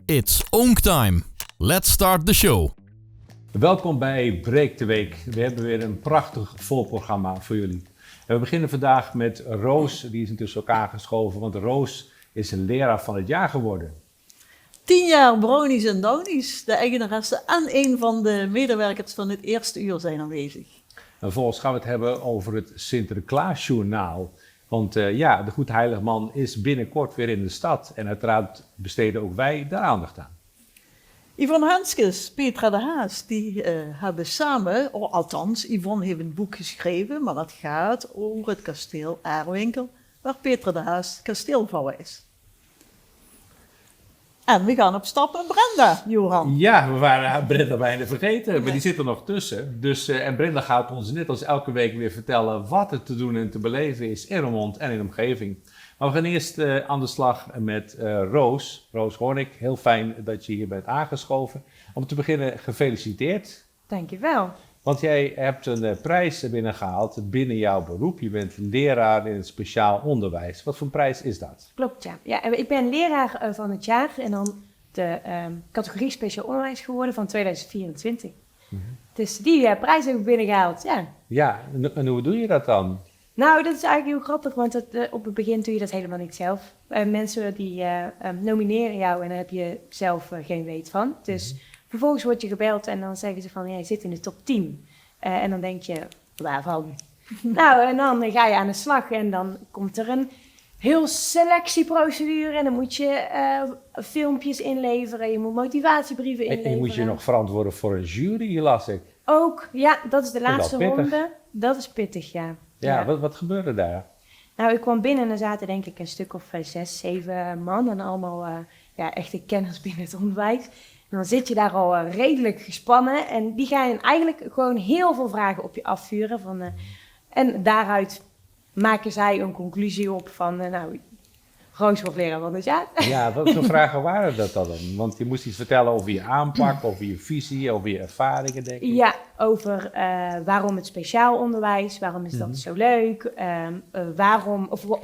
It's Onk time. Let's start the show. Welkom bij Breek de Week. We hebben weer een prachtig vol programma voor jullie. En we beginnen vandaag met Roos, die is intussen ook aangeschoven, want Roos is een leraar van het jaar geworden. 10 jaar brownies en downies. De eigenaresse en een van de medewerkers van het eerste uur zijn aanwezig. En vervolgens gaan we het hebben over het Sinterklaasjournaal. Want de Goed Heilig Man is binnenkort weer in de stad. En uiteraard besteden ook wij daar aandacht aan. Yvonne Hanskes, Petra de Haas, die hebben samen, althans, Yvonne heeft een boek geschreven, maar dat gaat over het kasteel Aarwinkel, waar Petra de Haas kasteelvrouw is. En we gaan op stap met Brenda, Johan. Ja, we waren Brenda bijna vergeten, maar die zit er nog tussen. En Brenda gaat ons net als elke week weer vertellen wat er te doen en te beleven is in Roermond en in de omgeving. Maar we gaan eerst aan de slag met Roos. Roos Hornik, heel fijn dat je hier bent aangeschoven. Om te beginnen, gefeliciteerd. Dankjewel. Want jij hebt een prijs binnengehaald binnen jouw beroep. Je bent leraar in het speciaal onderwijs. Wat voor een prijs is dat? Klopt, ja. Ik ben leraar van het jaar en dan de categorie speciaal onderwijs geworden van 2024. Mm-hmm. Dus die prijs heb ik binnengehaald, ja. Ja, en hoe doe je dat dan? Nou, dat is eigenlijk heel grappig, want op het begin doe je dat helemaal niet zelf. Mensen die nomineren jou en daar heb je zelf geen weet van. Dus vervolgens word je gebeld en dan zeggen ze van, ja, je zit in de top 10. En dan denk je, waarvan? Nou, en dan ga je aan de slag en dan komt er een heel selectieprocedure. En dan moet je filmpjes inleveren, je moet motivatiebrieven inleveren. En je moet je nog verantwoorden voor een jury, las ik. Ook, ja, dat is de laatste ronde. Dat is pittig, ja. Ja. Wat gebeurde daar? Nou, ik kwam binnen en er zaten denk ik een stuk of 6, 7 man en allemaal echte kenners binnen het onderwijs. En dan zit je daar al redelijk gespannen en die gaan eigenlijk gewoon heel veel vragen op je afvuren. En daaruit maken zij een conclusie op van, Roos wordt leraar van het jaar. Ja, wat voor vragen waren dat dan? Want je moest iets vertellen over je aanpak, over je visie, over je ervaringen, denk ik. Ja, over waarom het speciaal onderwijs, waarom is dat zo leuk,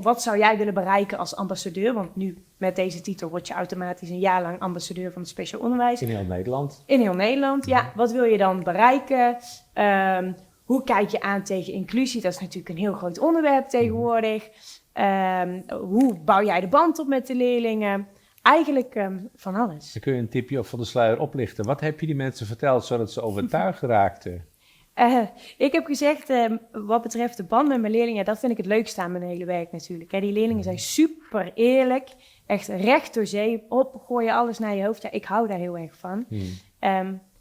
wat zou jij willen bereiken als ambassadeur? Want nu met deze titel word je automatisch een jaar lang ambassadeur van het speciaal onderwijs. In heel Nederland. In heel Nederland, ja. Wat wil je dan bereiken? Hoe kijk je aan tegen inclusie? Dat is natuurlijk een heel groot onderwerp tegenwoordig. Hoe bouw jij de band op met de leerlingen? Eigenlijk van alles. Dan kun je een tipje van de sluier oplichten. Wat heb je die mensen verteld zodat ze overtuigd raakten? Ik heb gezegd, wat betreft de band met mijn leerlingen, dat vind ik het leukste aan mijn hele werk natuurlijk. Die leerlingen zijn super eerlijk, echt recht door zee, gooi je alles naar je hoofd. Ja, ik hou daar heel erg van.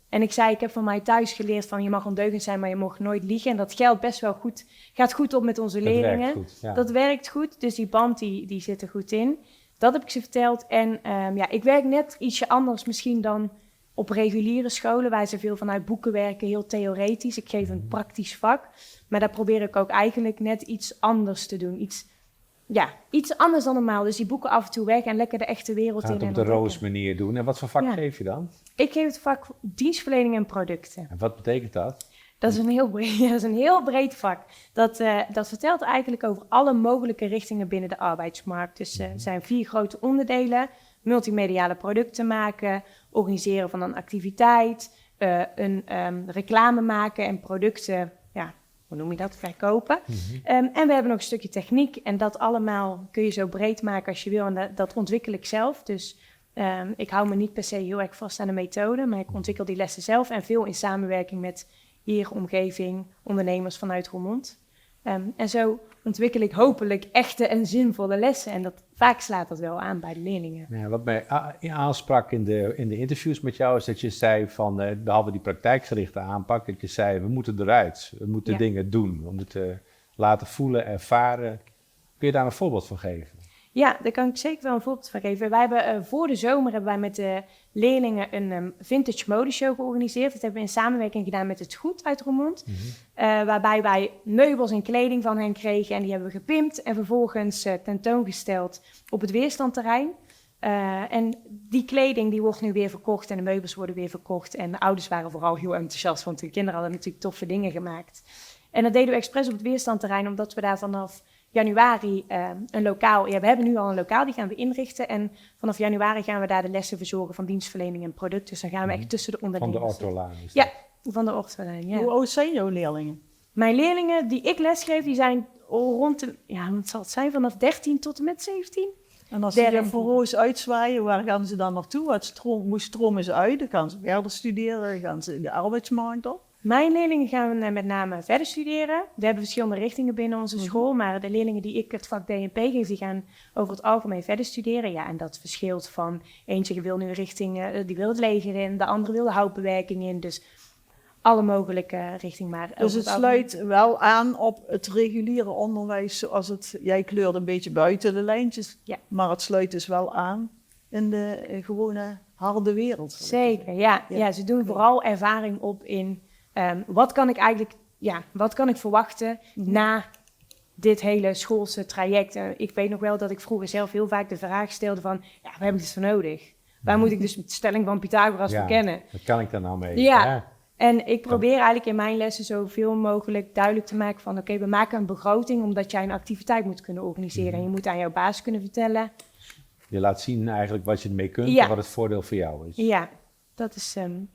En ik heb van mij thuis geleerd van je mag ondeugend zijn, maar je mag nooit liegen. En dat geldt best wel goed, gaat goed op met onze leerlingen. Werkt goed, ja. Dat werkt goed, dus die band die zit er goed in. Dat heb ik ze verteld. En ik werk net ietsje anders misschien dan op reguliere scholen, waar ze veel vanuit boeken werken, heel theoretisch. Ik geef een praktisch vak, maar daar probeer ik ook eigenlijk net iets anders te doen. Iets anders dan normaal. Dus die boeken af en toe weg en lekker de echte wereld in. Gaat op de Roos manier doen. En wat voor vak geef je dan? Ik geef het vak dienstverlening en producten. En wat betekent dat? Dat is een heel breed vak. Dat vertelt eigenlijk over alle mogelijke richtingen binnen de arbeidsmarkt. Dus er zijn 4 grote onderdelen. Multimediale producten maken, organiseren van een activiteit, reclame maken en producten, hoe noem je dat, verkopen. En we hebben nog een stukje techniek en dat allemaal kun je zo breed maken als je wil. En dat ontwikkel ik zelf, dus ik hou me niet per se heel erg vast aan de methode, maar ik ontwikkel die lessen zelf en veel in samenwerking met hier, omgeving, ondernemers vanuit Roermond. En zo ontwikkel ik hopelijk echte en zinvolle lessen. En vaak slaat dat wel aan bij de leerlingen. Ja, wat mij aansprak in de interviews met jou is dat je zei van, behalve die praktijkgerichte aanpak, dat je zei, we moeten eruit. We moeten dingen doen. We moeten laten voelen, ervaren. Kun je daar een voorbeeld van geven? Ja, daar kan ik zeker wel een voorbeeld van geven. Wij hebben voor de zomer met de leerlingen een vintage modeshow georganiseerd. Dat hebben we in samenwerking gedaan met het Goed uit Roermond. Waarbij wij meubels en kleding van hen kregen en die hebben we gepimpt en vervolgens tentoongesteld op het Weerstandterrein. En die kleding die wordt nu weer verkocht en de meubels worden weer verkocht. En de ouders waren vooral heel enthousiast, want de kinderen hadden natuurlijk toffe dingen gemaakt. En dat deden we expres op het Weerstandterrein, omdat we daar vanaf januari een lokaal. Ja, we hebben nu al een lokaal, die gaan we inrichten. En vanaf januari gaan we daar de lessen verzorgen van dienstverlening en product. Dus dan gaan we echt tussen de Van ondernemers. de ortolaan is Ja, dat. van de ortholijn, ja. Hoe oud zijn jouw leerlingen? Mijn leerlingen die ik lesgeef, die zijn rond de, wat zal het zijn, vanaf 13 tot en met 17. En als ze Derde. je voor uitzwaaien, waar gaan ze dan naartoe? Hoe stromen ze uit? Dan gaan ze verder studeren, gaan ze de arbeidsmarkt op? Mijn leerlingen gaan met name verder studeren. We hebben verschillende richtingen binnen onze school, maar de leerlingen die ik het vak DNP geef, die gaan over het algemeen verder studeren. Ja, en dat verschilt van eentje wil nu richting, die wil het leger in, de andere wil de houtbewerking in. Dus alle mogelijke richting. Maar Dus het sluit wel aan op het reguliere onderwijs zoals het... Jij kleurt een beetje buiten de lijntjes, Ja. maar het sluit dus wel aan in de gewone harde wereld. Zeker, ja. Ja. Ja, ze doen vooral ervaring op in wat kan ik eigenlijk, wat kan ik verwachten na dit hele schoolse traject. Ik weet nog wel dat ik vroeger zelf heel vaak de vraag stelde van, waar heb ik dit voor nodig? Waar moet ik dus de stelling van Pythagoras voor kennen? Wat kan ik daar nou mee? Ja. En ik probeer eigenlijk in mijn lessen zoveel mogelijk duidelijk te maken van... oké, we maken een begroting omdat jij een activiteit moet kunnen organiseren. En je moet aan jouw baas kunnen vertellen. Je laat zien eigenlijk wat je ermee kunt Ja. en wat het voordeel voor jou is. Ja,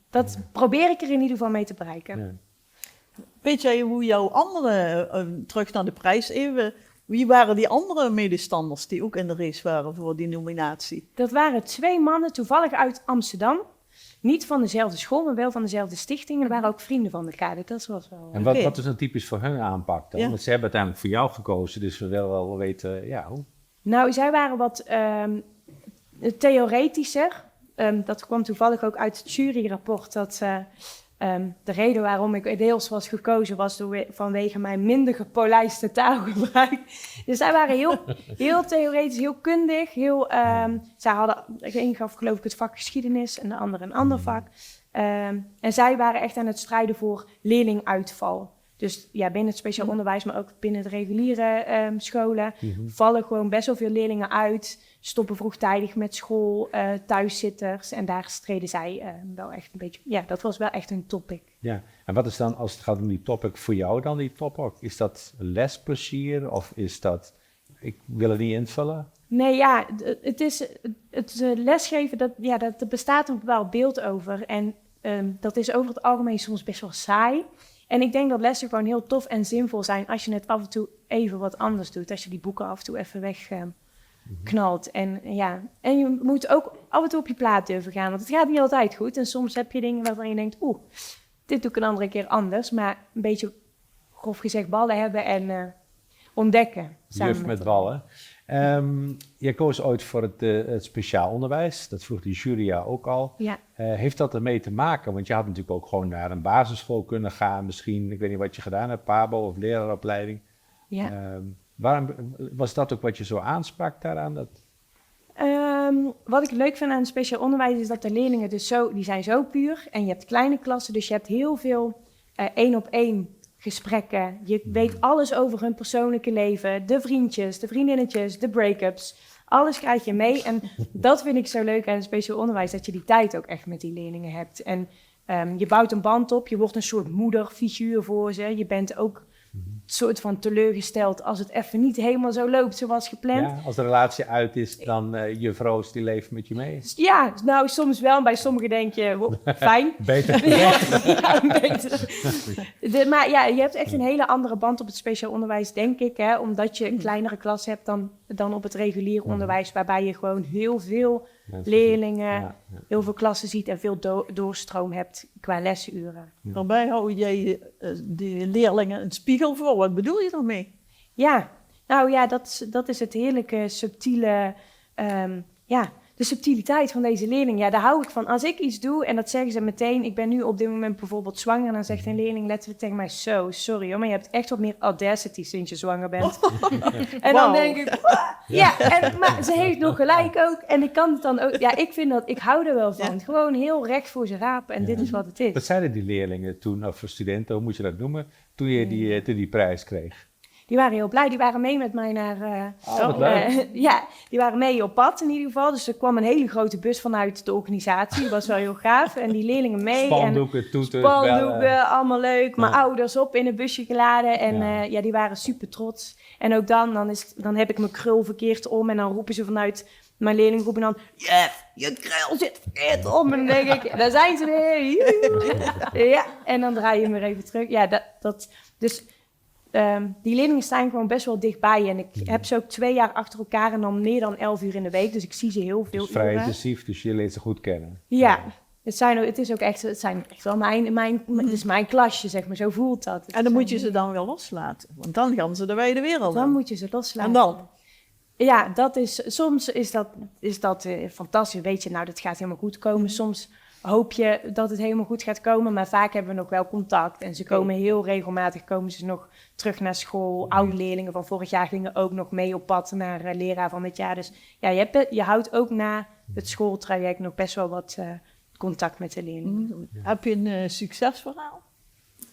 dat probeer ik er in ieder geval mee te bereiken. Ja. Weet jij hoe jouw andere, terug naar de prijs even... Wie waren die andere medestanders die ook in de race waren voor die nominatie? Dat waren 2 mannen toevallig uit Amsterdam. Niet van dezelfde school, maar wel van dezelfde stichting. En er waren ook vrienden van elkaar. Dus dat was wel... En wat is dan typisch voor hun aanpak dan? Ja. Want ze hebben uiteindelijk voor jou gekozen, dus we willen wel weten, hoe... Nou, zij waren wat theoretischer. Dat kwam toevallig ook uit het juryrapport. Dat de reden waarom ik deels was gekozen was vanwege mijn minder gepolijste taalgebruik. Dus zij waren heel theoretisch, heel kundig. De een gaf geloof ik het vak geschiedenis en de ander een ander vak. En zij waren echt aan het strijden voor leerlinguitval. Dus ja, binnen het speciaal onderwijs, maar ook binnen de reguliere scholen... vallen gewoon best wel veel leerlingen uit, stoppen vroegtijdig met school, thuiszitters. En daar streden zij wel echt een beetje... Ja, dat was wel echt een topic. Ja, en wat is dan, als het gaat om die topic, voor jou dan die topic? Is dat lesplezier of is dat, ik wil het niet invullen? Nee, ja, het lesgeven, dat bestaat een bepaald beeld over. En dat is over het algemeen soms best wel saai. En ik denk dat lessen gewoon heel tof en zinvol zijn als je het af en toe even wat anders doet. Als je die boeken af en toe even wegknalt. En je moet ook af en toe op je plaat durven gaan. Want het gaat niet altijd goed. En soms heb je dingen waarvan je denkt, dit doe ik een andere keer anders. Maar een beetje, grof gezegd, ballen hebben en ontdekken. Juf met ballen. Je koos ooit voor het speciaal onderwijs. Dat vroeg die jury jou ook al. Ja. Heeft dat ermee te maken? Want je had natuurlijk ook gewoon naar een basisschool kunnen gaan. Misschien, ik weet niet wat je gedaan hebt, PABO of leraaropleiding. Ja. Waarom was dat ook wat je zo aansprak daaraan? Wat ik leuk vind aan het speciaal onderwijs is dat de leerlingen dus die zijn zo puur. En je hebt kleine klassen, dus je hebt heel veel 1-op-1 gesprekken. Je weet alles over hun persoonlijke leven. De vriendjes, de vriendinnetjes, de break-ups. Alles krijg je mee. En dat vind ik zo leuk aan het speciaal onderwijs. Dat je die tijd ook echt met die leerlingen hebt. En je bouwt een band op. Je wordt een soort moederfiguur voor ze. Je bent ook een soort van teleurgesteld als het even niet helemaal zo loopt zoals gepland. Ja, als de relatie uit is, dan je Roos die leeft met je mee. Ja, nou soms wel. Bij sommigen denk je, wow, fijn. Beter. Ja, beter. Maar ja, je hebt echt een hele andere band op het speciaal onderwijs, denk ik. Hè, omdat je een kleinere klas hebt dan op het regulier onderwijs. Waarbij je gewoon heel veel leerlingen, heel veel klassen ziet en veel doorstroom hebt qua lesuren. Daarbij hou jij de leerlingen een spiegel voor. Wat bedoel je daarmee? Ja, nou ja, dat is het heerlijke, subtiele, de subtiliteit van deze leerling. Ja, daar hou ik van. Als ik iets doe, en dat zeggen ze meteen, ik ben nu op dit moment bijvoorbeeld zwanger, en dan zegt een leerling letterlijk tegen mij, sorry hoor, maar je hebt echt wat meer audacity sinds je zwanger bent. En dan denk ik, maar ze heeft nog gelijk ook, en ik kan het dan ook, ik vind dat, ik hou er wel van. Gewoon heel recht voor ze rapen, en dit is wat het is. Wat zeiden die leerlingen toen, of studenten, hoe moet je dat noemen, toen je die prijs kreeg? Die waren heel blij. Die waren mee met mij naar... wat leuk. ja, die waren mee op pad in ieder geval. Dus er kwam een hele grote bus vanuit de organisatie. Dat was wel heel gaaf. En die leerlingen mee. Spandoeken, toeters, Spandoeken, bellen. allemaal leuk. Mijn ouders op in een busje geladen. En Ja. die waren super trots. En ook dan heb ik mijn krul verkeerd om. En dan roepen ze vanuit... Mijn leerling roepen dan... Jef, je krul zit verkeerd om. En dan denk ik... Daar zijn ze weer. Ja, en dan draai je hem weer even terug. Ja, dus... die leerlingen staan gewoon best wel dichtbij. En ik heb ze ook 2 jaar achter elkaar en dan meer dan 11 uur in de week. Dus ik zie ze heel veel Het is vrij uren. intensief, dus je leert ze goed kennen. Ja, het zijn echt wel het is mijn klasje, zeg maar. Zo voelt dat. En dan moet je ze dan wel loslaten. Want dan gaan ze de wijde wereld Dan in. moet je ze loslaten. En dan? Ja, soms is dat fantastisch. Weet je, nou, dat gaat helemaal goed komen. Soms hoop je dat het helemaal goed gaat komen, maar vaak hebben we nog wel contact. En ze komen heel regelmatig nog terug naar school. Oude leerlingen van vorig jaar gingen ook nog mee op pad naar leraar van dit jaar. Dus ja, je houdt ook na het schooltraject nog best wel wat contact met de leerlingen. Heb je een succesverhaal?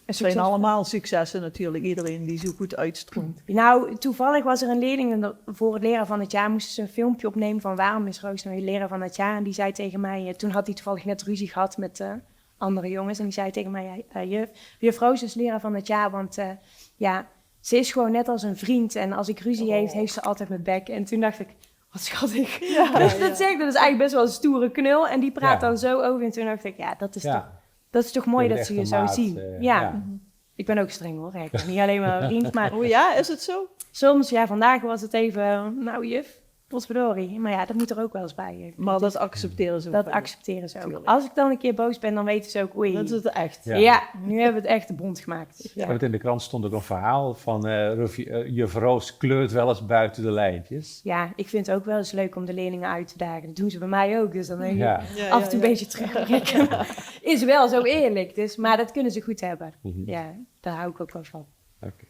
Het zijn allemaal successen natuurlijk, iedereen die zo goed uitstroomt. Nou, toevallig was er een leerling en voor het leraar van het jaar moesten ze een filmpje opnemen van waarom is Roos nou je leraar van het jaar. En die zei tegen mij, toen had hij toevallig net ruzie gehad met andere jongens. En die zei tegen mij, juf Roos is leraar van het jaar, want ze is gewoon net als een vriend. En als ik ruzie heeft ze altijd mijn bek. En toen dacht ik, wat schattig. Dus dat is eigenlijk best wel een stoere knul. En die praat dan zo over. En toen dacht ik, dat is toch mooi dat ze je zo zien. Ik ben ook streng hoor. Ik ben niet alleen maar een vriend, maar... Oh ja, is het zo? Soms, vandaag was het even, nou juf, potverdorie. Maar ja, dat moet er ook wel eens bij. Maar dat accepteren ze ook. Dat accepteren ze ook. Tuurlijk. Als ik dan een keer boos ben, dan weten ze ook, oei. Dat is het echt. Ja. Nu hebben we het echt de bond gemaakt. Ja. Want in de krant stond ook een verhaal van juf Roos kleurt wel eens buiten de lijntjes. Ja, ik vind het ook wel eens leuk om de leerlingen uit te dagen. Dat doen ze bij mij ook, dus dan denk ik Ja. af en toe een beetje terugkijken. Is wel zo eerlijk, dus, maar dat kunnen ze goed hebben. Ja, daar hou ik ook wel van. Oké.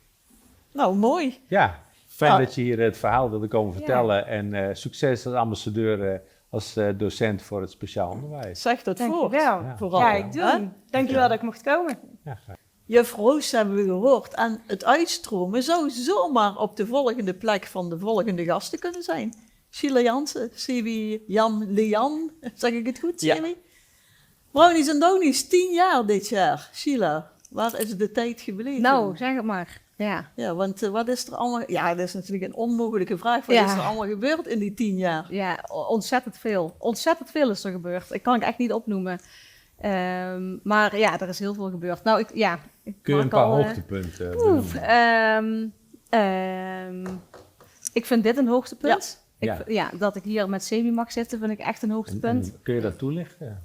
Nou, mooi. Ja, fijn dat je hier het verhaal wilde komen vertellen. En succes als ambassadeur, als docent voor het speciaal onderwijs. Zeg dat Dank je voort. wel. Vooral. Ja, ik doe Hè? het. Dank je wel dat ik mocht komen. Ja, graag. Juf Roos hebben we gehoord. En het uitstromen zou zomaar op de volgende plek van de volgende gasten kunnen zijn. Sheila Jansen, Sebi Jan Lian, zeg ik het goed, Ja. Sebi? Brownies en Downies, 10 jaar dit jaar. Sheila, waar is de tijd gebleven? Nou, zeg het maar. Ja. Ja, want wat is er allemaal... Ja, dat is natuurlijk een onmogelijke vraag. Wat Ja. is er allemaal gebeurd in die 10 jaar? Ja, ontzettend veel. Ontzettend veel is er gebeurd. Ik kan het echt niet opnoemen. Maar ja, er is heel veel gebeurd. Nou, Kun je een paar hoogtepunten benoemen? Ik vind dit een hoogtepunt. Ja. Ja, dat ik hier met Sebi mag zitten, vind ik echt een hoogtepunt. En kun je dat toelichten?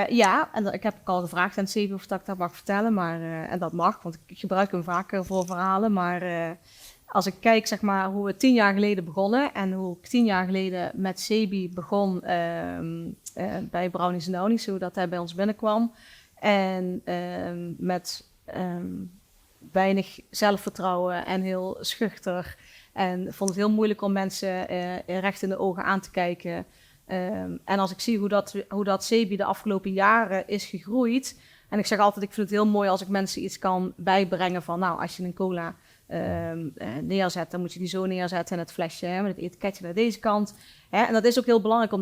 Ja, en ik heb ook al gevraagd aan Sebi of dat ik dat mag vertellen. Maar, en dat mag, want ik gebruik hem vaker voor verhalen. Maar als ik kijk, zeg maar, hoe we 10 jaar geleden begonnen... en hoe ik 10 jaar geleden met Sebi begon bij Brownies en Downies... hoe dat hij bij ons binnenkwam. En met weinig zelfvertrouwen en heel schuchter... En vond het heel moeilijk om mensen recht in de ogen aan te kijken. En als ik zie hoe dat Sebi de afgelopen jaren is gegroeid. En ik zeg altijd, ik vind het heel mooi als ik mensen iets kan bijbrengen van... Nou, als je een cola neerzet, dan moet je die zo neerzetten in het flesje. Hè, met het etiketje naar deze kant. Hè, en dat is ook heel belangrijk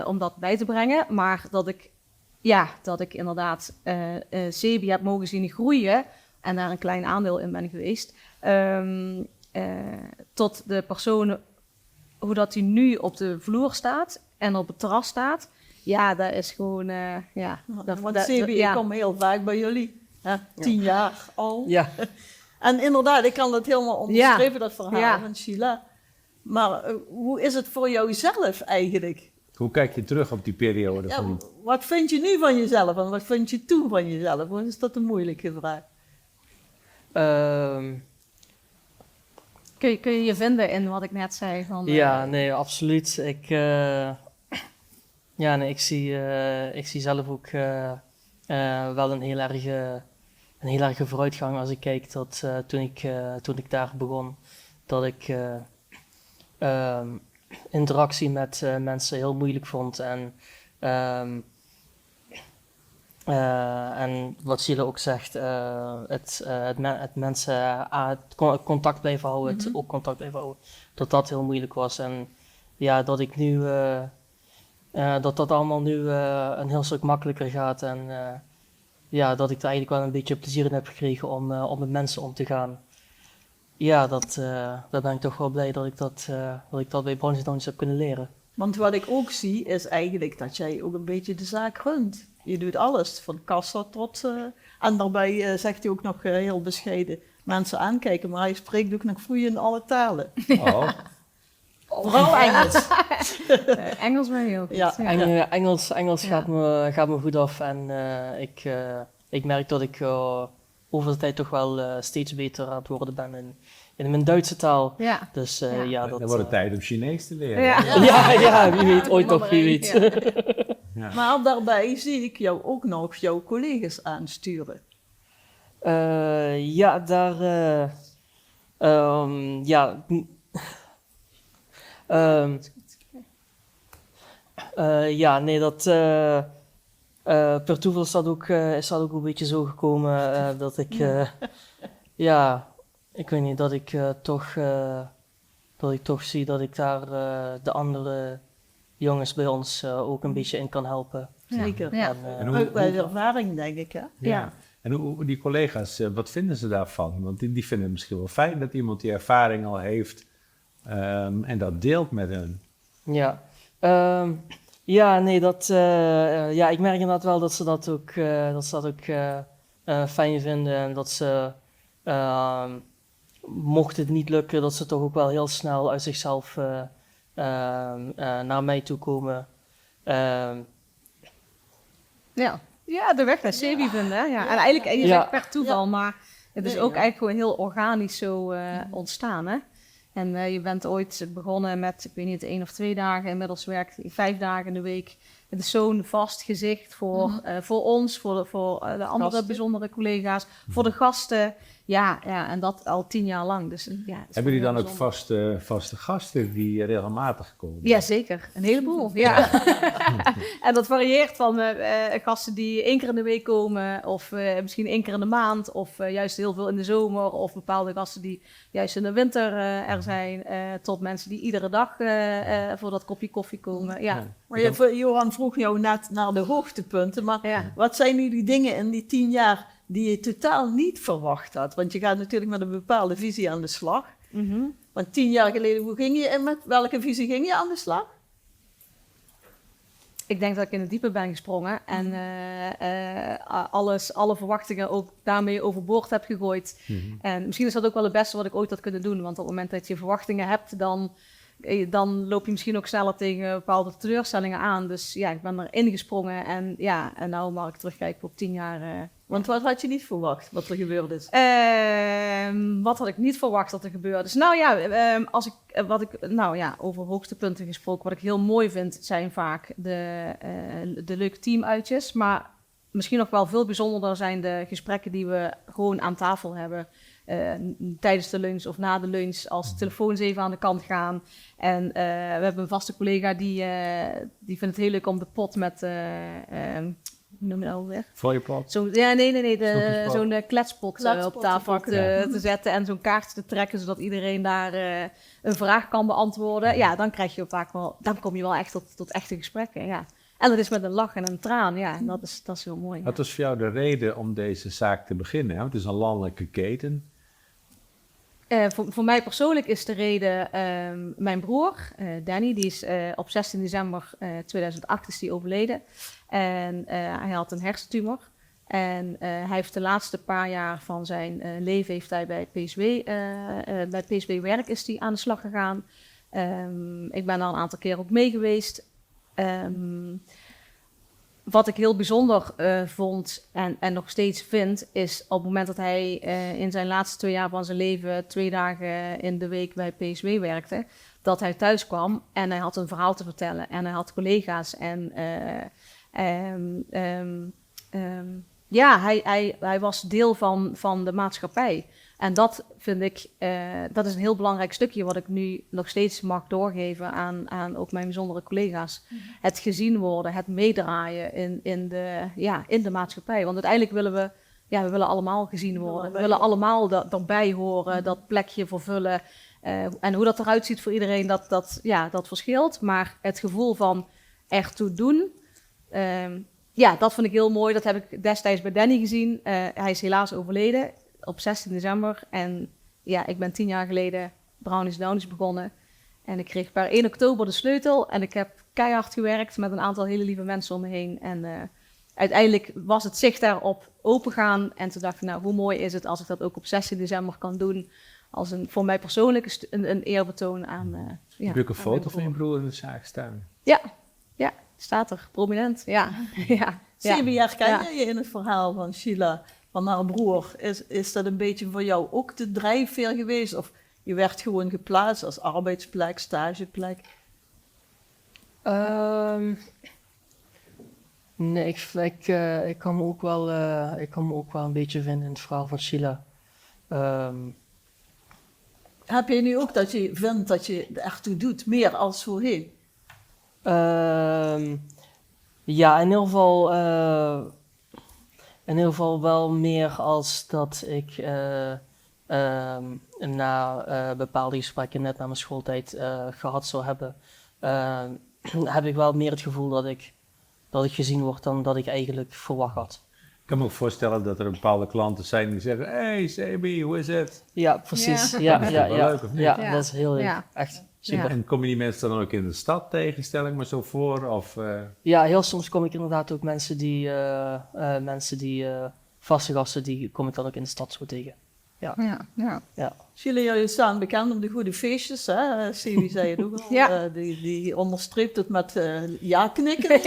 om dat bij te brengen. Maar dat ik inderdaad Sebi heb mogen zien groeien. En daar een klein aandeel in ben geweest. Tot de persoon, hoe dat hij nu op de vloer staat en op het terras staat. Ja, dat is gewoon... Want Sebi, ik kom heel vaak bij jullie. 10 jaar al. Ja. En inderdaad, ik kan dat helemaal onderschrijven, dat verhaal Ja. van Sheila. Maar hoe is het voor jouzelf eigenlijk? Hoe kijk je terug op die periode? Ja, wat vind je nu van jezelf en wat vind je toen van jezelf? Of is dat een moeilijke vraag? Kun je je vinden in wat ik net zei? Van, Ja, nee, absoluut. Ik zie zelf ook wel een heel erge vooruitgang als ik kijk tot toen ik daar begon. Dat ik interactie met mensen heel moeilijk vond. En En wat Sheila ook zegt, het contact blijven houden, het ook contact blijven houden, dat heel moeilijk was. En ja, dat ik nu, dat allemaal nu een heel stuk makkelijker gaat. En ja, dat ik er eigenlijk wel een beetje plezier in heb gekregen om met mensen om te gaan. Ja, daar ben ik toch wel blij dat ik dat bij Brownies & Donnies heb kunnen leren. Want wat ik ook zie, is eigenlijk dat jij ook een beetje de zaak runt. Je doet alles, van kassa tot... en daarbij zegt hij ook nog heel bescheiden mensen aankijken, maar hij spreekt ook nog vloeiend alle talen. Oh. Vooral Engels. Engels wel heel goed. Ja. Ja. Engels gaat me goed af en ik merk dat ik over de tijd toch wel steeds beter aan het worden ben in mijn Duitse taal. Ja. Dus Ja. ja, Dan wordt het tijd om Chinees te leren. Ja. Ja, wie weet, ooit nog, wie weet. Ja. Maar daarbij zie ik jou ook nog jouw collega's aansturen. Ja, daar... ja... ja, nee, dat... per toeval is dat ook een beetje zo gekomen dat ik... ja, ik weet niet, dat ik toch zie dat ik daar de andere jongens bij ons ook een beetje in kan helpen. Zeker. Ja. En Ook bij de ervaring, denk ik, hè? Ja. En hoe die collega's, wat vinden ze daarvan? Want die vinden het misschien wel fijn dat iemand die ervaring al heeft en dat deelt met hun. Ja, ja, nee, ja, ik merk inderdaad wel dat ze dat ook fijn vinden en dat ze, mocht het niet lukken, dat ze toch ook wel heel snel uit zichzelf naar mij toe komen. Ja. Ja, de weg naar Sebi vinden. Hè? Ja. En eigenlijk, je zegt per toeval, maar het is ook eigenlijk gewoon heel organisch zo ontstaan. Hè? En je bent ooit begonnen met, ik weet niet, 1 of 2 dagen. Inmiddels werkt je 5 dagen in de week. Het is zo'n vast gezicht voor ons, voor de andere Gasten. bijzondere collega's, voor de gasten. Ja, en dat al 10 jaar lang. Dus, ja, Hebben jullie dan ook vaste gasten die regelmatig komen? Ja, zeker. Een heleboel, ja. En dat varieert van gasten die 1 keer in de week komen, of misschien 1 keer in de maand, of juist heel veel in de zomer, of bepaalde gasten die juist in de winter er zijn, tot mensen die iedere dag voor dat kopje koffie komen. Ja. Maar Johan vroeg jou net naar de hoogtepunten, maar Ja. wat zijn nu die dingen in die 10 jaar die je totaal niet verwacht had? Want je gaat natuurlijk met een bepaalde visie aan de slag. Mhm. Want 10 jaar geleden, hoe ging je en met welke visie ging je aan de slag? Ik denk dat ik in het diepe ben gesprongen en alle verwachtingen ook daarmee overboord heb gegooid. En misschien is dat ook wel het beste wat ik ooit had kunnen doen, want op het moment dat je verwachtingen hebt, dan loop je misschien ook sneller tegen bepaalde teleurstellingen aan. Dus ja, ik ben erin gesprongen en nou mag ik terugkijken op 10 jaar. Want wat had je niet verwacht, wat er gebeurd is? Wat had ik niet verwacht dat er gebeurde? Dus nou ja, over hoogtepunten gesproken, wat ik heel mooi vind, zijn vaak de leuke teamuitjes. Maar misschien nog wel veel bijzonderder zijn de gesprekken die we gewoon aan tafel hebben. Tijdens de lunch of na de lunch, als de telefoons even aan de kant gaan. En we hebben een vaste collega die vindt het heel leuk om de pot met... hoe noem je dat alweer? Voor je pot? Zo'n kletspot Kletspot op tafel te zetten en zo'n kaart te trekken, zodat iedereen daar een vraag kan beantwoorden. Ja, dan krijg je vaak wel, dan kom je wel echt tot echte gesprekken. Ja. En dat is met een lach en een traan. Ja, en dat is heel mooi. Wat was voor jou de reden om deze zaak te beginnen? Hè? Want het is een landelijke keten. Voor mij persoonlijk is de reden mijn broer, Danny, die is op 16 december 2008 is die overleden. En hij had een hersentumor. En hij heeft de laatste paar jaar van zijn leven heeft hij bij PSW Werk is hij aan de slag gegaan. Ik ben daar een aantal keer ook mee geweest. Wat ik heel bijzonder vond en nog steeds vind, is op het moment dat hij in zijn laatste 2 jaar van zijn leven 2 dagen in de week bij PSW werkte, dat hij thuis kwam en hij had een verhaal te vertellen en hij had collega's en hij was deel van de maatschappij. En dat vind ik, dat is een heel belangrijk stukje wat ik nu nog steeds mag doorgeven aan ook mijn bijzondere collega's. Het gezien worden, het meedraaien in de maatschappij. Want uiteindelijk willen we willen allemaal gezien worden. We willen allemaal erbij horen, dat plekje vervullen. En hoe dat eruit ziet voor iedereen, dat verschilt. Maar het gevoel van ertoe doen, dat vind ik heel mooi. Dat heb ik destijds bij Danny gezien. Hij is helaas overleden op 16 december. En ja, ik ben 10 jaar geleden Brownies Downies begonnen. En ik kreeg per 1 oktober de sleutel. En ik heb keihard gewerkt met een aantal hele lieve mensen om me heen. En uiteindelijk was het zicht daarop opengaan. En toen dacht ik, nou, hoe mooi is het als ik dat ook op 16 december kan doen. Als voor mij persoonlijk een eerbetoon aan... Heb je ook een foto van je broer in de zaak staan? Ja, staat er. Prominent, ja. Sebi, herken je in het verhaal van Sheila, van haar broer? Is dat een beetje voor jou ook de drijfveer geweest? Of je werd gewoon geplaatst als arbeidsplek, stageplek? Nee, ik kan me ook wel een beetje vinden in het verhaal van Sheila. Heb je nu ook dat je vindt dat je ertoe doet, meer als voorheen? Ja, in ieder geval wel meer als dat ik na bepaalde gesprekken net na mijn schooltijd gehad zou hebben, heb ik wel meer het gevoel dat ik gezien word dan dat ik eigenlijk verwacht had. Ik kan me ook voorstellen dat er bepaalde klanten zijn die zeggen, hey Sebi, hoe is het? Ja, precies. Ja. Dat is wel leuk, of niet? Ja, dat is heel leuk. Ja. Echt super. En kom je die mensen dan ook in de stad tegen, stel ik me zo voor? Of, Ja, heel soms kom ik inderdaad ook mensen die vaste gasten, die kom ik dan ook in de stad zo tegen. Ja. Sheila, jullie staan bekend om de goede feestjes, hè? Sebi zei het ook al. Ja. Die onderstreept het met ja knikken.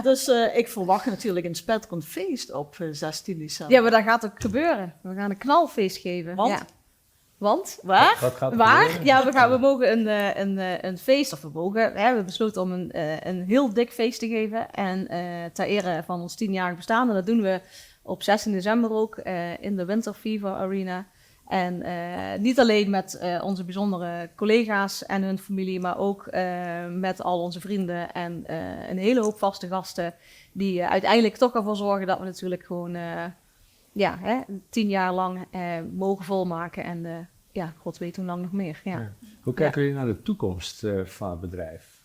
Dus ik verwacht natuurlijk een spetterend feest op 16 december. Ja, maar dat gaat ook gebeuren. We gaan een knalfeest geven. Want? Ja. Want? Waar? wat gaat er Waar? gebeuren? Ja, we mogen een feest, of we hebben besloten om een heel dik feest te geven. En ter ere van ons 10-jarig bestaan. En dat doen we op 16 december ook in de Winter Fever Arena. En niet alleen met onze bijzondere collega's en hun familie, maar ook met al onze vrienden en een hele hoop vaste gasten. Die uiteindelijk toch ervoor zorgen dat we natuurlijk gewoon 10 jaar lang mogen volmaken. En God weet hoe lang nog meer. Ja. Hoe kijken jullie naar de toekomst van het bedrijf?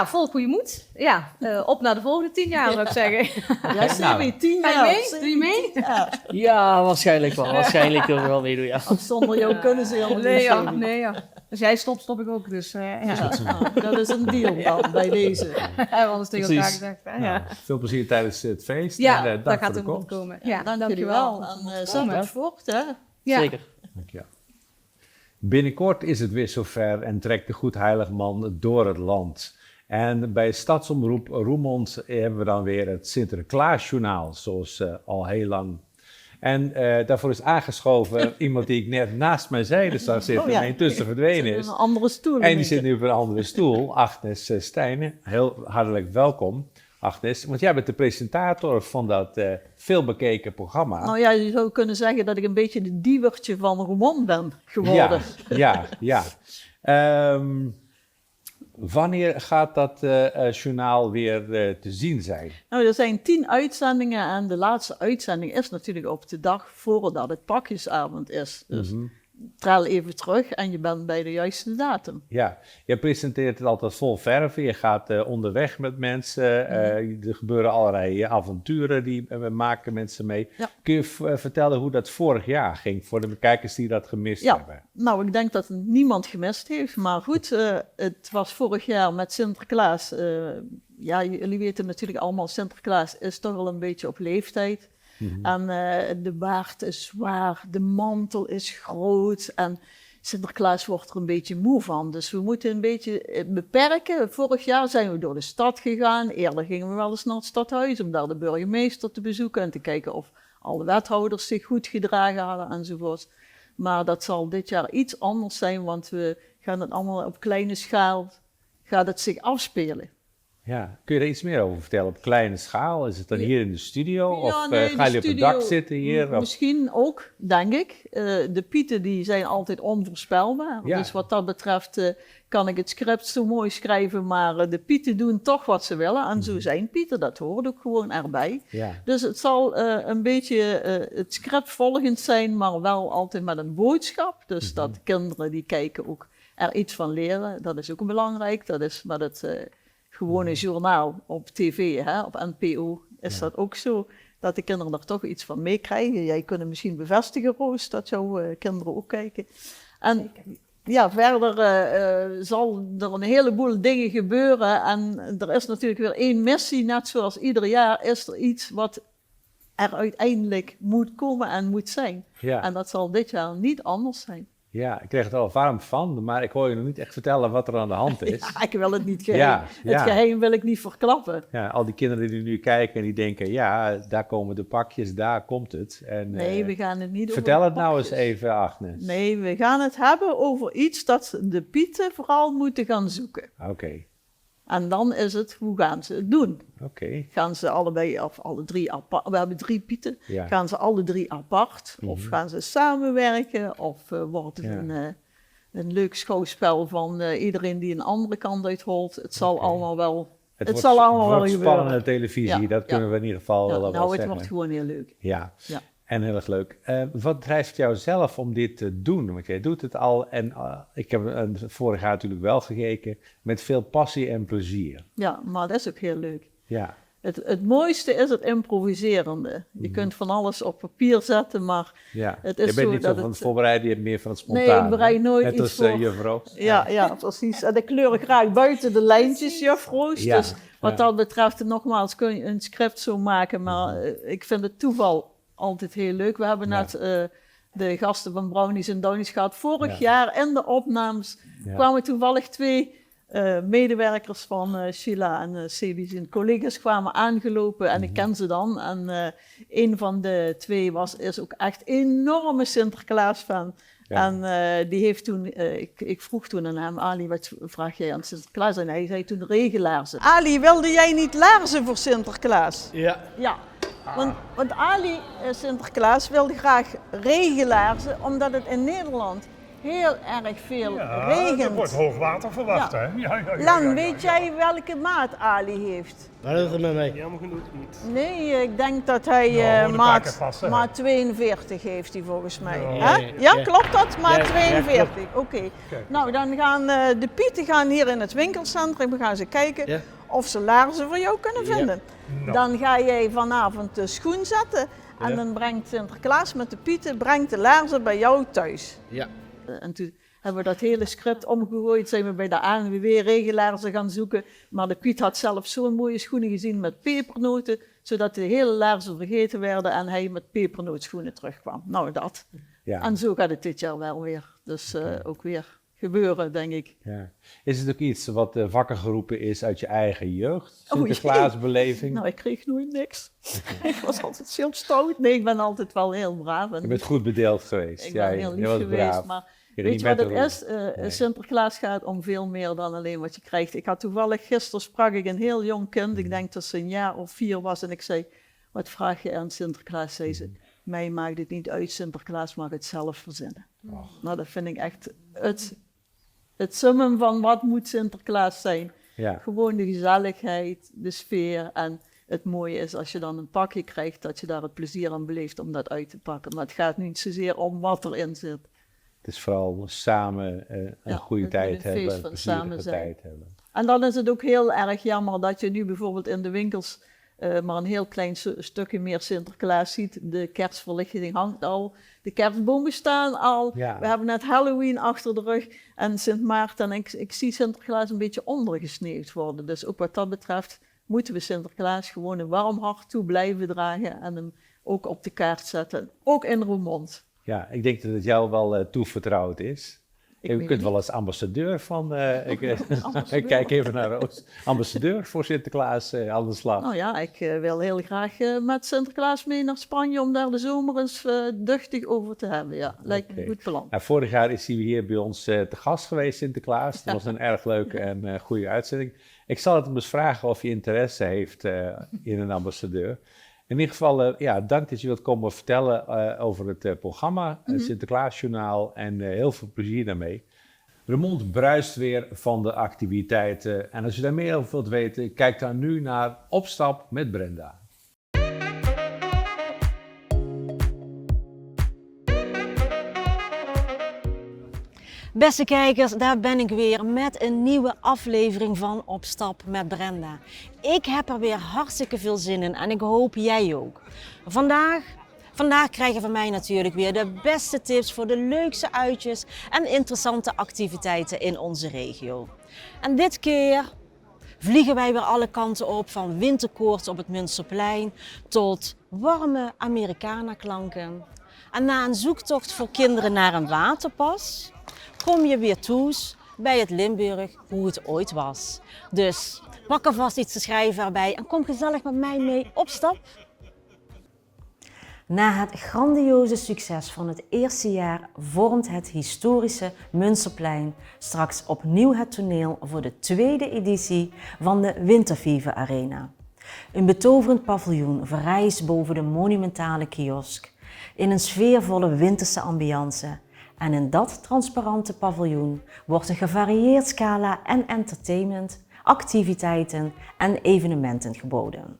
Vol goede moed. Ja, op naar de volgende 10 jaar zou ik zeggen. Ja, Sebi, 10 Ga je jaar. mee? Sebi, Doe je mee? 10 jaar. Ja, waarschijnlijk wel. Waarschijnlijk kunnen we wel meedoen, ja. Zonder jou kunnen ze helemaal Nee, niet. ja, Sebi. nee, ja. Als jij stopt, stop ik ook. Dus Dat is een deal dan, bij deze. hebben we alles tegen elkaar Precies. gezegd. Hè? Nou, veel plezier tijdens het feest. Ja, en, dank dat voor gaat de ook goed komst. komen. Ja, Ja, dankjewel. dankjewel. En zet het voort, hè. Ja. Zeker. Dankjewel. Binnenkort is het weer zover en trekt de Goedheiligman door het land. En bij Stadsomroep Roermond hebben we dan weer het Sinterklaasjournaal, zoals al heel lang. En daarvoor is aangeschoven iemand die ik net naast mijn zijde zag zitten, Oh ja. maar intussen verdwenen In is. een andere stoel. En die zit nu op een andere stoel, Agnes Stijnen. Heel hartelijk welkom, Agnes. Want jij bent de presentator van dat veel bekeken programma. Nou ja, je zou kunnen zeggen dat ik een beetje de diewertje van Roermond ben geworden. Ja. Wanneer gaat dat journaal weer te zien zijn? Nou, er zijn 10 uitzendingen en de laatste uitzending is natuurlijk op de dag voordat het pakjesavond is. Dus trel even terug en je bent bij de juiste datum. Ja, je presenteert het altijd vol verven. Je gaat onderweg met mensen. Er gebeuren allerlei avonturen die maken mensen mee. Ja. Kun je vertellen hoe dat vorig jaar ging voor de kijkers die dat gemist Ja. hebben? Nou, ik denk dat het niemand gemist heeft, maar goed, het was vorig jaar met Sinterklaas. Jullie weten natuurlijk allemaal, Sinterklaas is toch wel een beetje op leeftijd. En de baard is zwaar, de mantel is groot en Sinterklaas wordt er een beetje moe van. Dus we moeten een beetje beperken. Vorig jaar zijn we door de stad gegaan. Eerder gingen we wel eens naar het stadhuis om daar de burgemeester te bezoeken en te kijken of alle wethouders zich goed gedragen hadden enzovoort. Maar dat zal dit jaar iets anders zijn, want we gaan het allemaal op kleine schaal, gaat het zich afspelen. Ja, kun je er iets meer over vertellen? Op kleine schaal? Is het dan hier in de studio? Ja, Of nee, ga je op het studio, dak zitten hier? Of- Misschien ook, denk ik. De pieten die zijn altijd onvoorspelbaar. Ja. Dus wat dat betreft kan ik het script zo mooi schrijven, maar de pieten doen toch wat ze willen. En zo zijn pieten, dat hoort ook gewoon erbij. Ja, Dus het zal een beetje het script volgend zijn, maar wel altijd met een boodschap. Dus dat kinderen die kijken ook er iets van leren. Dat is ook belangrijk. Dat is met het gewone journaal op tv, hè, op NPO, is dat ook zo. Dat de kinderen er toch iets van meekrijgen. Jij kunt het misschien bevestigen, Roos, dat jouw kinderen ook kijken. En ja, verder zal er een heleboel dingen gebeuren. En er is natuurlijk weer één missie, net zoals ieder jaar is er iets wat er uiteindelijk moet komen en moet zijn. ja. En dat zal dit jaar niet anders zijn. Ja, ik kreeg het al warm van, maar ik hoor je nog niet echt vertellen wat er aan de hand is. Ja, ik wil het niet geheim. Ja, ja. Het geheim wil ik niet verklappen. Ja, al die kinderen die nu kijken en die denken, ja, daar komen de pakjes, daar komt het. En, Nee, we gaan het niet over vertel het nou eens pakjes. even, Agnes. Nee, we gaan het hebben over iets dat de pieten vooral moeten gaan zoeken. Oké, En dan is het, hoe gaan ze het doen? oké. Gaan ze allebei, of alle drie apart, we hebben 3 pieten, Ja. gaan ze alle 3 apart? Of gaan ze samenwerken? Of wordt het Ja. een leuk schouwspel van iedereen die een andere kant uitholt? Het zal Oké. allemaal wel, het wordt, zal allemaal wel wordt gebeuren. spannende televisie, Ja, dat kunnen ja. we in ieder geval Ja, wel nou, het zeggen. wordt gewoon heel leuk. Ja. Ja. En heel erg leuk. Wat drijft jou zelf om dit te doen? Want jij doet het al en ik heb vorig jaar natuurlijk wel gekeken met veel passie en plezier. Ja, maar dat is ook heel leuk. Ja, Het mooiste is het improviserende. Je kunt van alles op papier zetten, maar ja. Het is je bent zo niet zo dat van het- het voorbereiden, je hebt meer van het Nee, spontaan. ik bereid nooit Net iets als voor. juffrouw. ja, precies. En ik kleur graag buiten de lijntjes, juffrouws. Ja, Dus wat ja. dat betreft, nogmaals, kun je een script zo maken, maar ik vind het toeval altijd heel leuk. We hebben Ja. net de gasten van Brownies en Downies gehad. Vorig Ja. jaar in de opnames Ja. kwamen toevallig 2 medewerkers van Sheila en Sebi, zijn collega's, kwamen aangelopen en ik ken ze dan. En een van de 2 is ook echt enorme Sinterklaas-fan. Ja. En die heeft toen, ik vroeg toen aan hem, Ali, wat vraag jij aan Sinterklaas? En hij zei toen regenlaarzen. Ali, wilde jij niet laarzen voor Sinterklaas? Ja. Ja, want Ali, Sinterklaas, wilde graag regenlaarzen, omdat het in Nederland heel erg veel regent. er wordt hoogwater verwacht, Ja. hè? Ja. Len, weet jij welke maat Ali heeft? Waar is het met mij? Jammer genoeg niet. Nee, ik denk dat hij Nou, een paar keer passen, hè? maat 42 heeft hij volgens mij. Ja. Hè? Ja, klopt dat? Maat Ja, 42. Oké. Kijk. Nou, dan gaan de pieten gaan hier in het winkelcentrum. We gaan ze kijken Ja. of ze laarzen voor jou kunnen vinden. Nou. Dan ga jij vanavond de schoen zetten. En Ja. dan brengt Sinterklaas met de pieten brengt de laarzen bij jou thuis. Ja. En toen hebben we dat hele script omgegooid, zijn we bij de ANWB regelaarzen gaan zoeken. Maar de Piet had zelf zo'n mooie schoenen gezien met pepernoten, zodat de hele laarzen vergeten werden en hij met pepernootschoenen terugkwam. Nou, dat. Ja. En zo gaat het dit jaar wel weer. Dus ook weer gebeuren, denk ik. Ja. Is het ook iets wat wakker geroepen is uit je eigen jeugd? Oh, jee. Sinterklaasbeleving? Nou, ik kreeg nooit niks. Ik was altijd heel stout. Nee, ik ben altijd wel heel braaf. En Je bent goed bedeeld geweest. ik ben heel lief was geweest, braaf. maar Je weet niet je wat met het de is? Nee. Sinterklaas gaat om veel meer dan alleen wat je krijgt. Ik had toevallig, gisteren sprak ik een heel jong kind, ik denk dat ze een jaar of 4 was, en ik zei, wat vraag je aan Sinterklaas? Zei ze, mij maakt het niet uit, Sinterklaas mag het zelf verzinnen. Nou, dat vind ik echt het summum van wat moet Sinterklaas zijn. Ja. Gewoon de gezelligheid, de sfeer en het mooie is als je dan een pakje krijgt, dat je daar het plezier aan beleeft om dat uit te pakken. Maar het gaat niet zozeer om wat erin zit. Het is vooral samen een Ja, goede het tijd moet een feest hebben, van een samen plezierige zijn. tijd hebben. En dan is het ook heel erg jammer dat je nu bijvoorbeeld in de winkels maar een heel klein stukje meer Sinterklaas ziet. De kerstverlichting hangt al, de kerstbomen staan al. Ja. We hebben net Halloween achter de rug en Sint Maarten. En ik zie Sinterklaas een beetje ondergesneeuwd worden. Dus ook wat dat betreft moeten we Sinterklaas gewoon een warm hart toe blijven dragen en hem ook op de kaart zetten. Ook in Roermond. Ja, ik denk dat het jou wel toevertrouwd is. Je kunt wel als ambassadeur van... ik kijk even naar Roos. Ambassadeur voor Sinterklaas aan de slag. Nou ja, ik wil heel graag met Sinterklaas mee naar Spanje om daar de zomer eens duchtig over te hebben. Ja, lijkt me een goed plan. Nou, vorig jaar is hij hier bij ons te gast geweest, Sinterklaas. Dat was een erg leuke en goede uitzending. Ik zal het hem eens vragen of hij interesse heeft in een ambassadeur. In ieder geval, dank dat je wilt komen vertellen over het programma, het Sinterklaasjournaal en heel veel plezier daarmee. Roermond bruist weer van de activiteiten en als je daar meer over wilt weten, kijk dan nu naar Opstap met Brenda. Beste kijkers, daar ben ik weer met een nieuwe aflevering van Op Stap met Brenda. Ik heb er weer hartstikke veel zin in en ik hoop jij ook. Vandaag krijg je van mij natuurlijk weer de beste tips voor de leukste uitjes en interessante activiteiten in onze regio. En dit keer vliegen wij weer alle kanten op, van winterkoorts op het Münsterplein tot warme Americana-klanken. En na een zoektocht voor kinderen naar een waterpas, kom je weer thuis bij het Limburg hoe het ooit was. Dus pak alvast iets te schrijven erbij en kom gezellig met mij mee op stap. Na het grandioze succes van het eerste jaar vormt het historische Münsterplein straks opnieuw het toneel voor de tweede editie van de Winterfever Arena. Een betoverend paviljoen verrijst boven de monumentale kiosk in een sfeervolle winterse ambiance. En in dat transparante paviljoen wordt een gevarieerd scala en entertainment, activiteiten en evenementen geboden.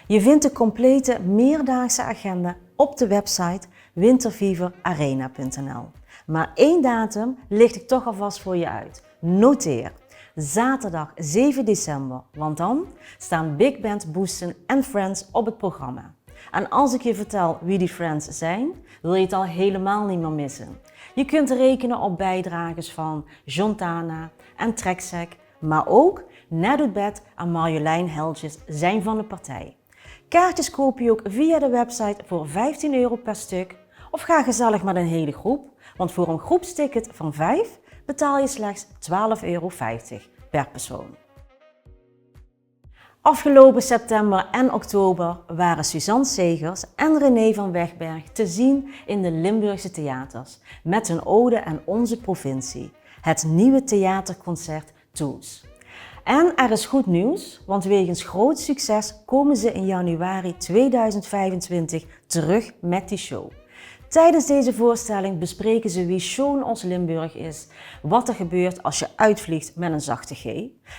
Je vindt de complete meerdaagse agenda op de website winterfeverarena.nl. Maar één datum licht ik toch alvast voor je uit. Noteer, zaterdag 7 december, want dan staan Big Band Boesten en Friends op het programma. En als ik je vertel wie die Friends zijn, wil je het al helemaal niet meer missen. Je kunt rekenen op bijdragers van Jontana en Treksek, maar ook Neddoetbed en Marjolein Heltjes zijn van de partij. Kaartjes koop je ook via de website voor €15 per stuk of ga gezellig met een hele groep, want voor een groepsticket van 5 betaal je slechts €12,50 per persoon. Afgelopen september en oktober waren Suzanne Segers en René van Wegberg te zien in de Limburgse theaters met hun ode aan onze provincie, het nieuwe theaterconcert Toes. En er is goed nieuws, want wegens groot succes komen ze in januari 2025 terug met die show. Tijdens deze voorstelling bespreken ze wie Schoon ons Limburg is, wat er gebeurt als je uitvliegt met een zachte G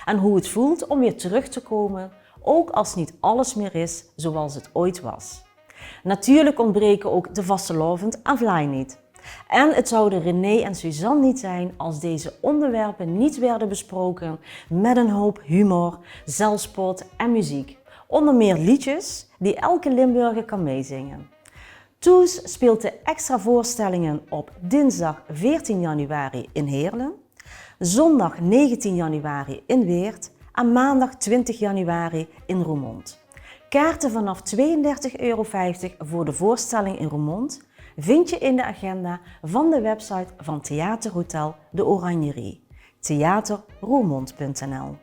en hoe het voelt om weer terug te komen, ook als niet alles meer is zoals het ooit was. Natuurlijk ontbreken ook de vastelovend en Vlaai niet. En het zouden René en Suzanne niet zijn als deze onderwerpen niet werden besproken met een hoop humor, zelfspot en muziek. Onder meer liedjes die elke Limburger kan meezingen. Toes speelt de extra voorstellingen op dinsdag 14 januari in Heerlen, zondag 19 januari in Weert en maandag 20 januari in Roermond. Kaarten vanaf €32,50 voor de voorstelling in Roermond vind je in de agenda van de website van Theaterhotel de Oranjerie, theaterroermond.nl.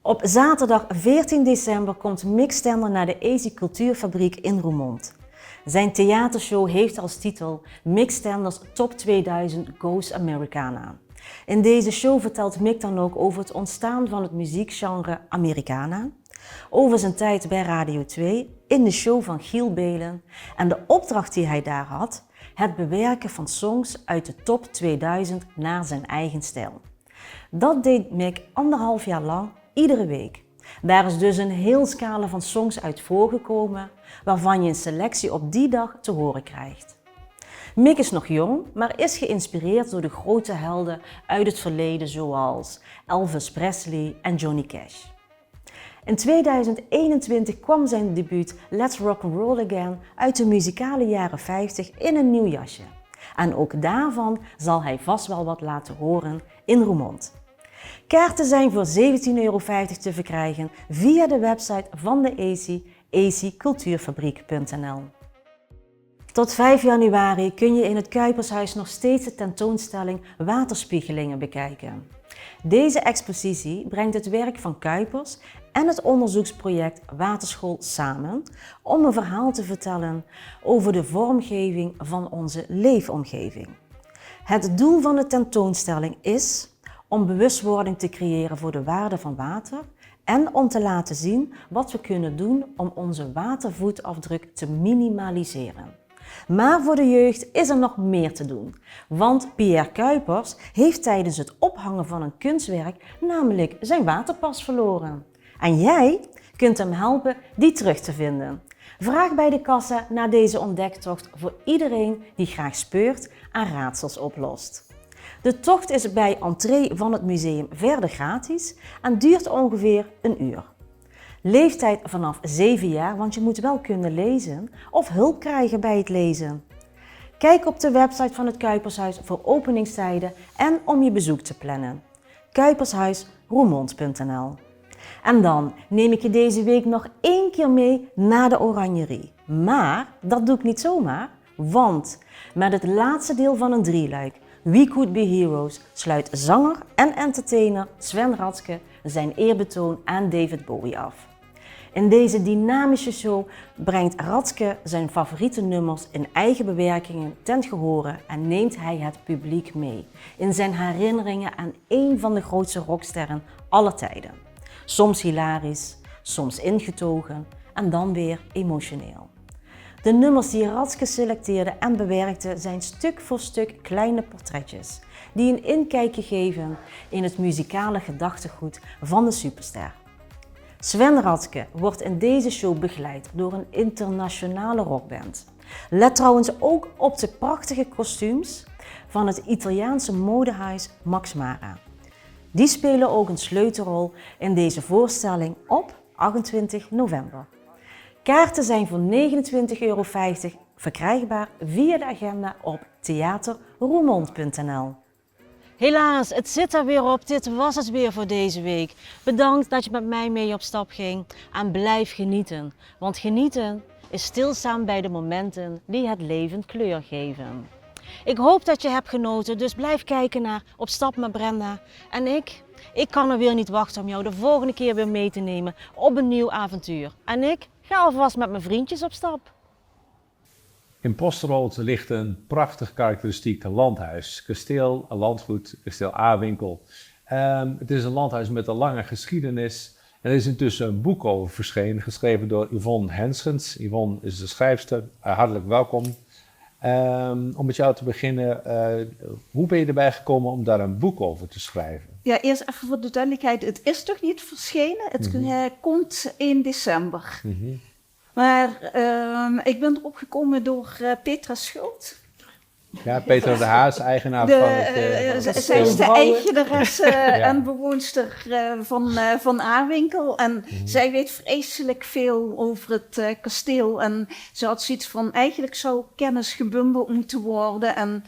Op zaterdag 14 december komt Mick Stender naar de Easy Cultuurfabriek in Roermond. Zijn theatershow heeft als titel Mick Stenders Top 2000 Goes Americana. In deze show vertelt Mick dan ook over het ontstaan van het muziekgenre Americana, over zijn tijd bij Radio 2 in de show van Giel Belen en de opdracht die hij daar had, het bewerken van songs uit de top 2000 naar zijn eigen stijl. Dat deed Mick 1,5 jaar lang, iedere week. Daar is dus een heel scala van songs uit voorgekomen, waarvan je een selectie op die dag te horen krijgt. Mick is nog jong, maar is geïnspireerd door de grote helden uit het verleden zoals Elvis Presley en Johnny Cash. In 2021 kwam zijn debuut Let's Rock'n'Roll Again uit de muzikale jaren 50 in een nieuw jasje. En ook daarvan zal hij vast wel wat laten horen in Roermond. Kaarten zijn voor €17,50 te verkrijgen via de website van de ACY, acycultuurfabriek.nl. Tot 5 januari kun je in het Kuipershuis nog steeds de tentoonstelling Waterspiegelingen bekijken. Deze expositie brengt het werk van Kuipers en het onderzoeksproject Waterschool samen om een verhaal te vertellen over de vormgeving van onze leefomgeving. Het doel van de tentoonstelling is om bewustwording te creëren voor de waarde van water en om te laten zien wat we kunnen doen om onze watervoetafdruk te minimaliseren. Maar voor de jeugd is er nog meer te doen, want Pierre Kuipers heeft tijdens het ophangen van een kunstwerk namelijk zijn waterpas verloren. En jij kunt hem helpen die terug te vinden. Vraag bij de kassa naar deze ontdektocht voor iedereen die graag speurt en raadsels oplost. De tocht is bij entree van het museum verder gratis en duurt ongeveer een uur. Leeftijd vanaf 7 jaar, want je moet wel kunnen lezen of hulp krijgen bij het lezen. Kijk op de website van het Kuipershuis voor openingstijden en om je bezoek te plannen. Kuipershuisroermond.nl. En dan neem ik je deze week nog 1 keer mee naar de Oranjerie. Maar dat doe ik niet zomaar, want met het laatste deel van een drieluik, We Could Be Heroes, sluit zanger en entertainer Sven Radske zijn eerbetoon aan David Bowie af. In deze dynamische show brengt Radske zijn favoriete nummers in eigen bewerkingen ten gehore en neemt hij het publiek mee in zijn herinneringen aan een van de grootste rocksterren aller tijden. Soms hilarisch, soms ingetogen en dan weer emotioneel. De nummers die Radske selecteerde en bewerkte zijn stuk voor stuk kleine portretjes die een inkijkje geven in het muzikale gedachtegoed van de superster. Sven Radske wordt in deze show begeleid door een internationale rockband. Let trouwens ook op de prachtige kostuums van het Italiaanse modehuis Max Mara. Die spelen ook een sleutelrol in deze voorstelling op 28 november. Kaarten zijn voor €29,50 verkrijgbaar via de agenda op theaterroermond.nl. Helaas, het zit er weer op. Dit was het weer voor deze week. Bedankt dat je met mij mee op stap ging en blijf genieten. Want genieten is stilstaan bij de momenten die het leven kleur geven. Ik hoop dat je hebt genoten, dus blijf kijken naar Op Stap met Brenda. En ik kan er weer niet wachten om jou de volgende keer weer mee te nemen op een nieuw avontuur. En ik ga alvast met mijn vriendjes op stap. In Posterholt ligt een prachtig karakteristiek landhuis. Kasteel, landgoed, kasteel Aarwinkel. Het is een landhuis met een lange geschiedenis. En er is intussen een boek over verschenen, geschreven door Yvonne Henschens. Yvonne is de schrijfster. Hartelijk welkom. Om met jou te beginnen, hoe ben je erbij gekomen om daar een boek over te schrijven? Ja, eerst even voor de duidelijkheid. Het is toch niet verschenen? Het komt in december. Maar ik ben erop gekomen door Petra Schult. Ja, Petra de Haas, eigenaar van het zij is de eigenaresse en bewoonster van Aarwinkel. En zij weet vreselijk veel over het kasteel. En ze had zoiets van, eigenlijk zou kennis gebundeld moeten worden. En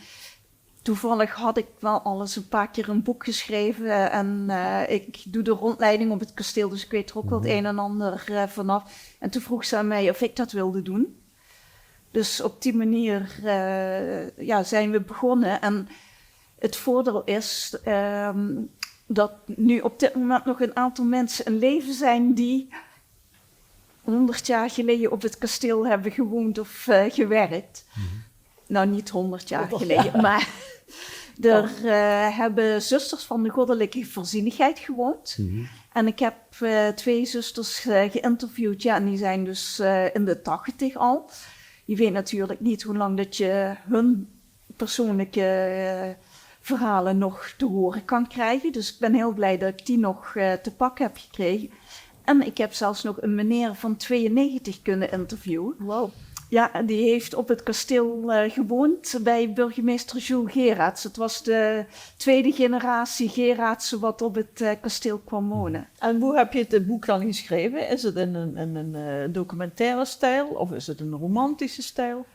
toevallig had ik wel al eens een paar keer een boek geschreven. En ik doe de rondleiding op het kasteel, dus ik weet er ook wel het een en ander vanaf. En toen vroeg ze aan mij of ik dat wilde doen. Dus op die manier zijn we begonnen. En het voordeel is dat nu op dit moment nog een aantal mensen in leven zijn die 100 jaar geleden op het kasteel hebben gewoond of gewerkt. Nou, niet 100 jaar geleden, maar er hebben zusters van de Goddelijke Voorzienigheid gewoond. En ik heb 2 zusters geïnterviewd, en die zijn dus in de 80 al. Je weet natuurlijk niet hoe lang dat je hun persoonlijke verhalen nog te horen kan krijgen. Dus ik ben heel blij dat ik die nog te pakken heb gekregen. En ik heb zelfs nog een meneer van 92 kunnen interviewen. Wow. Ja, die heeft op het kasteel gewoond bij burgemeester Jules Geraerts. Het was de 2e generatie Geraertsen wat op het kasteel kwam wonen. En hoe heb je het boek dan geschreven? Is het in een documentaire stijl of is het een romantische stijl?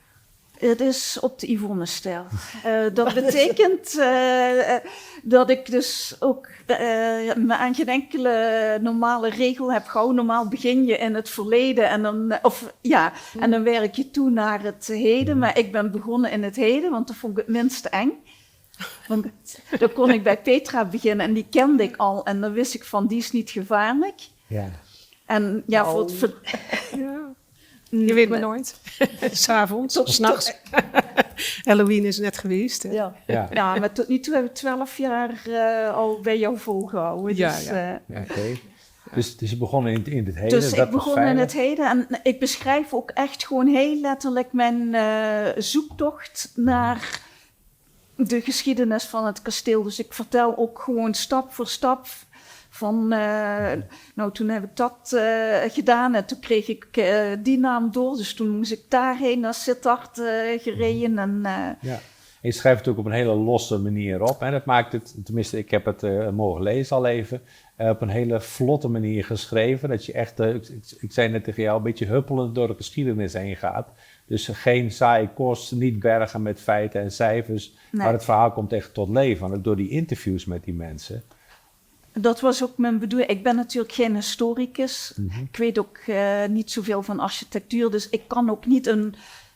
Het is op de Yvonne-stijl. Dat betekent dat ik dus ook me aan geen enkele normale regel heb gehouden. Normaal begin je in het verleden en dan werk je toe naar het heden. Maar ik ben begonnen in het heden, want dat vond ik het minste eng. Want dan kon ik bij Petra beginnen en die kende ik al. En dan wist ik van, die is niet gevaarlijk. Ja. En ja, Je weet maar nooit. 's Avonds of 's nachts. Halloween is net geweest. Hè? Ja. Ja. Ja, maar tot nu toe heb ik 12 jaar al bij jou volgehouden. Ja, Dus, ja. Oké. Dus je begon in het heden. dus dat ik was begon in veilig. het heden en ik beschrijf ook echt gewoon heel letterlijk mijn zoektocht naar de geschiedenis van het kasteel. Dus ik vertel ook gewoon stap voor stap van, toen heb ik dat gedaan en toen kreeg ik die naam door. Dus toen moest ik daarheen naar Sittard gereden. En, Ja. En je schrijft het ook op een hele losse manier op. En dat maakt het, tenminste ik heb het mogen lezen al even, op een hele vlotte manier geschreven. Dat je echt, ik zei net tegen jou, een beetje huppelend door de geschiedenis heen gaat. Dus geen saaie kost, niet bergen met feiten en cijfers. Nee. Maar het verhaal komt echt tot leven. En ook door die interviews met die mensen. Dat was ook mijn bedoeling. Ik ben natuurlijk geen historicus. Ik weet ook niet zoveel van architectuur. Dus ik kan ook niet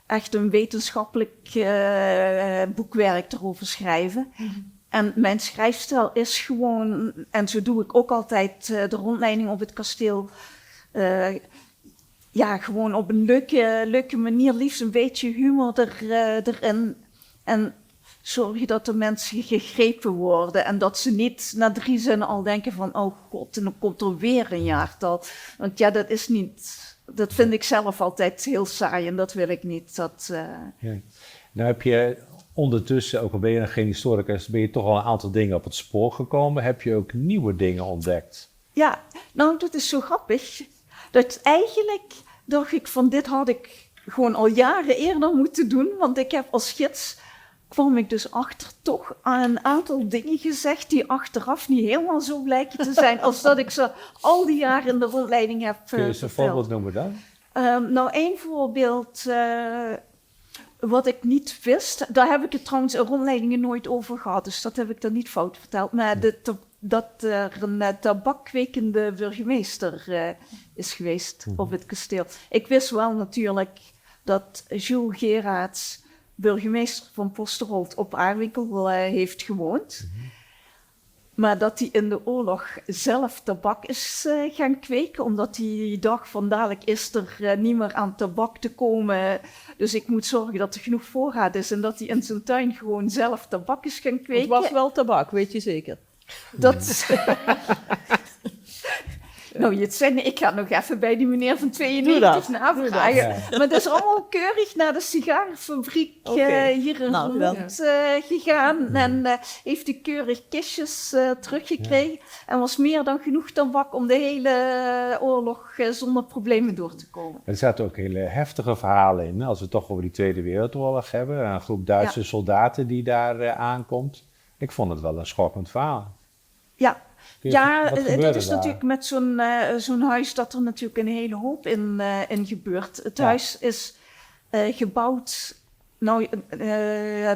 echt een wetenschappelijk boekwerk erover schrijven. En mijn schrijfstijl is gewoon, en zo doe ik ook altijd de rondleiding op het kasteel. Gewoon op een leuke manier, liefst een beetje humor erin. En zorg je dat de mensen gegrepen worden en dat ze niet na 3 zinnen al denken van, oh god, en dan komt er weer een jaartal. Want ja, dat is niet, dat vind ik zelf altijd heel saai en dat wil ik niet. Ja. Nou heb je ondertussen, ook al ben je geen historicus, ben je toch al een aantal dingen op het spoor gekomen. Heb je ook nieuwe dingen ontdekt? Ja, nou dat is zo grappig. Dat eigenlijk dacht ik van, dit had ik gewoon al jaren eerder moeten doen, want ik heb als gids kwam ik dus achter toch aan een aantal dingen gezegd die achteraf niet helemaal zo blijken te zijn als dat ik ze al die jaren in de rondleiding heb Kun je eens een verteld. voorbeeld noemen dan? Nou, één voorbeeld wat ik niet wist, daar heb ik het trouwens in rondleidingen nooit over gehad, dus dat heb ik dan niet fout verteld, maar dat er een tabakkwekende burgemeester is geweest op het kasteel. Ik wist wel natuurlijk dat Jules Geraerts, burgemeester van Posterholt, op Aarwinkel heeft gewoond. Maar dat hij in de oorlog zelf tabak is gaan kweken, omdat hij dacht van dadelijk is er niet meer aan tabak te komen. Dus ik moet zorgen dat er genoeg voorraad is en dat hij in zijn tuin gewoon zelf tabak is gaan kweken. Het was wel tabak, weet je zeker. Dat... Nou, je zegt, ik ga nog even bij die meneer van 92 navragen. Ja. Maar dat is allemaal keurig naar de sigarenfabriek hier in Roermond gegaan. En heeft hij keurig kistjes teruggekregen. Ja. En was meer dan genoeg tabak om de hele oorlog zonder problemen door te komen. Er zaten ook hele heftige verhalen in. Als we het toch over die Tweede Wereldoorlog hebben. Een groep Duitse soldaten die daar aankomt. Ik vond het wel een schokkend verhaal. Ja. Ja, Wat gebeurde dat is daar? natuurlijk met zo'n huis dat er natuurlijk een hele hoop in gebeurt. Het huis is gebouwd. Nou,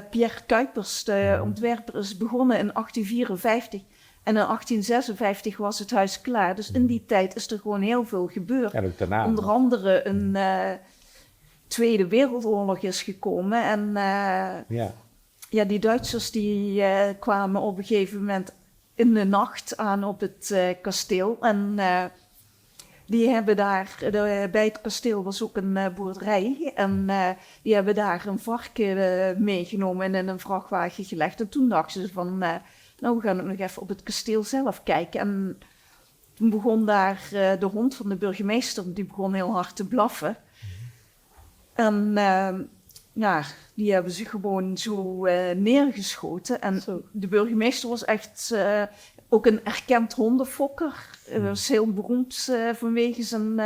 Pierre Cuypers, de ontwerper, is begonnen in 1854. En in 1856 was het huis klaar. Dus in die tijd is er gewoon heel veel gebeurd. Ja, ook daarna. Onder andere een Tweede Wereldoorlog is gekomen. En ja, die Duitsers die kwamen op een gegeven moment in de nacht aan op het kasteel. En die hebben daar, bij het kasteel was ook een boerderij. En die hebben daar een varken meegenomen en in een vrachtwagen gelegd. En toen dachten ze van, nou we gaan ook nog even op het kasteel zelf kijken. En toen begon daar de hond van de burgemeester, die begon heel hard te blaffen. En ja, die hebben ze gewoon zo neergeschoten. En de burgemeester was echt ook een erkend hondenfokker. Hij was heel beroemd vanwege zijn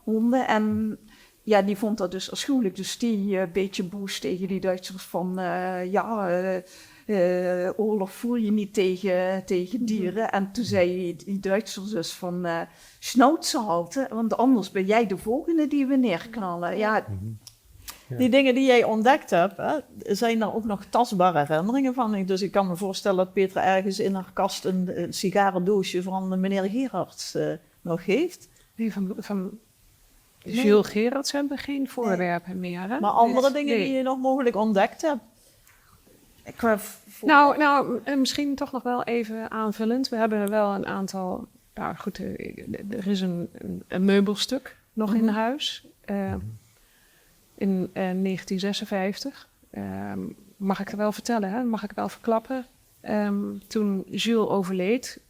honden. En ja, die vond dat dus afschuwelijk. Dus die een beetje boos tegen die Duitsers van... oorlog voer je niet tegen dieren. En toen zei die Duitsers dus van... Schnauze halten, want anders ben jij de volgende die we neerknallen. Ja... Ja. Die dingen die jij ontdekt hebt, hè, zijn daar ook nog tastbare herinneringen van. Dus ik kan me voorstellen dat Petra ergens in haar kast een sigarendoosje van meneer Gerards nog heeft. Nee, van Jules Gerards hebben we geen voorwerpen meer. Hè? Maar andere dingen die je nog mogelijk ontdekt hebt. Nou, misschien toch nog wel even aanvullend. We hebben wel een aantal... Nou goed, er is een meubelstuk nog in huis. In 1956. Mag ik er wel vertellen, hè? Mag ik wel verklappen. Toen Jules overleed,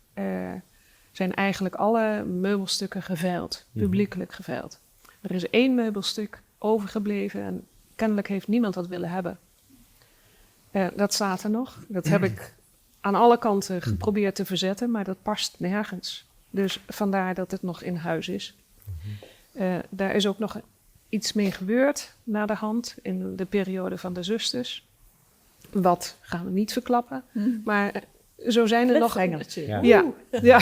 zijn eigenlijk alle meubelstukken geveild. Publiekelijk geveild. Er is 1 meubelstuk overgebleven en kennelijk heeft niemand dat willen hebben. Dat staat er nog. Dat heb ik aan alle kanten geprobeerd te verzetten, maar dat past nergens. Dus vandaar dat het nog in huis is. Daar is ook nog iets mee gebeurd na de hand in de periode van de zusters. Wat gaan we niet verklappen. Maar zo zijn er nog... Ja.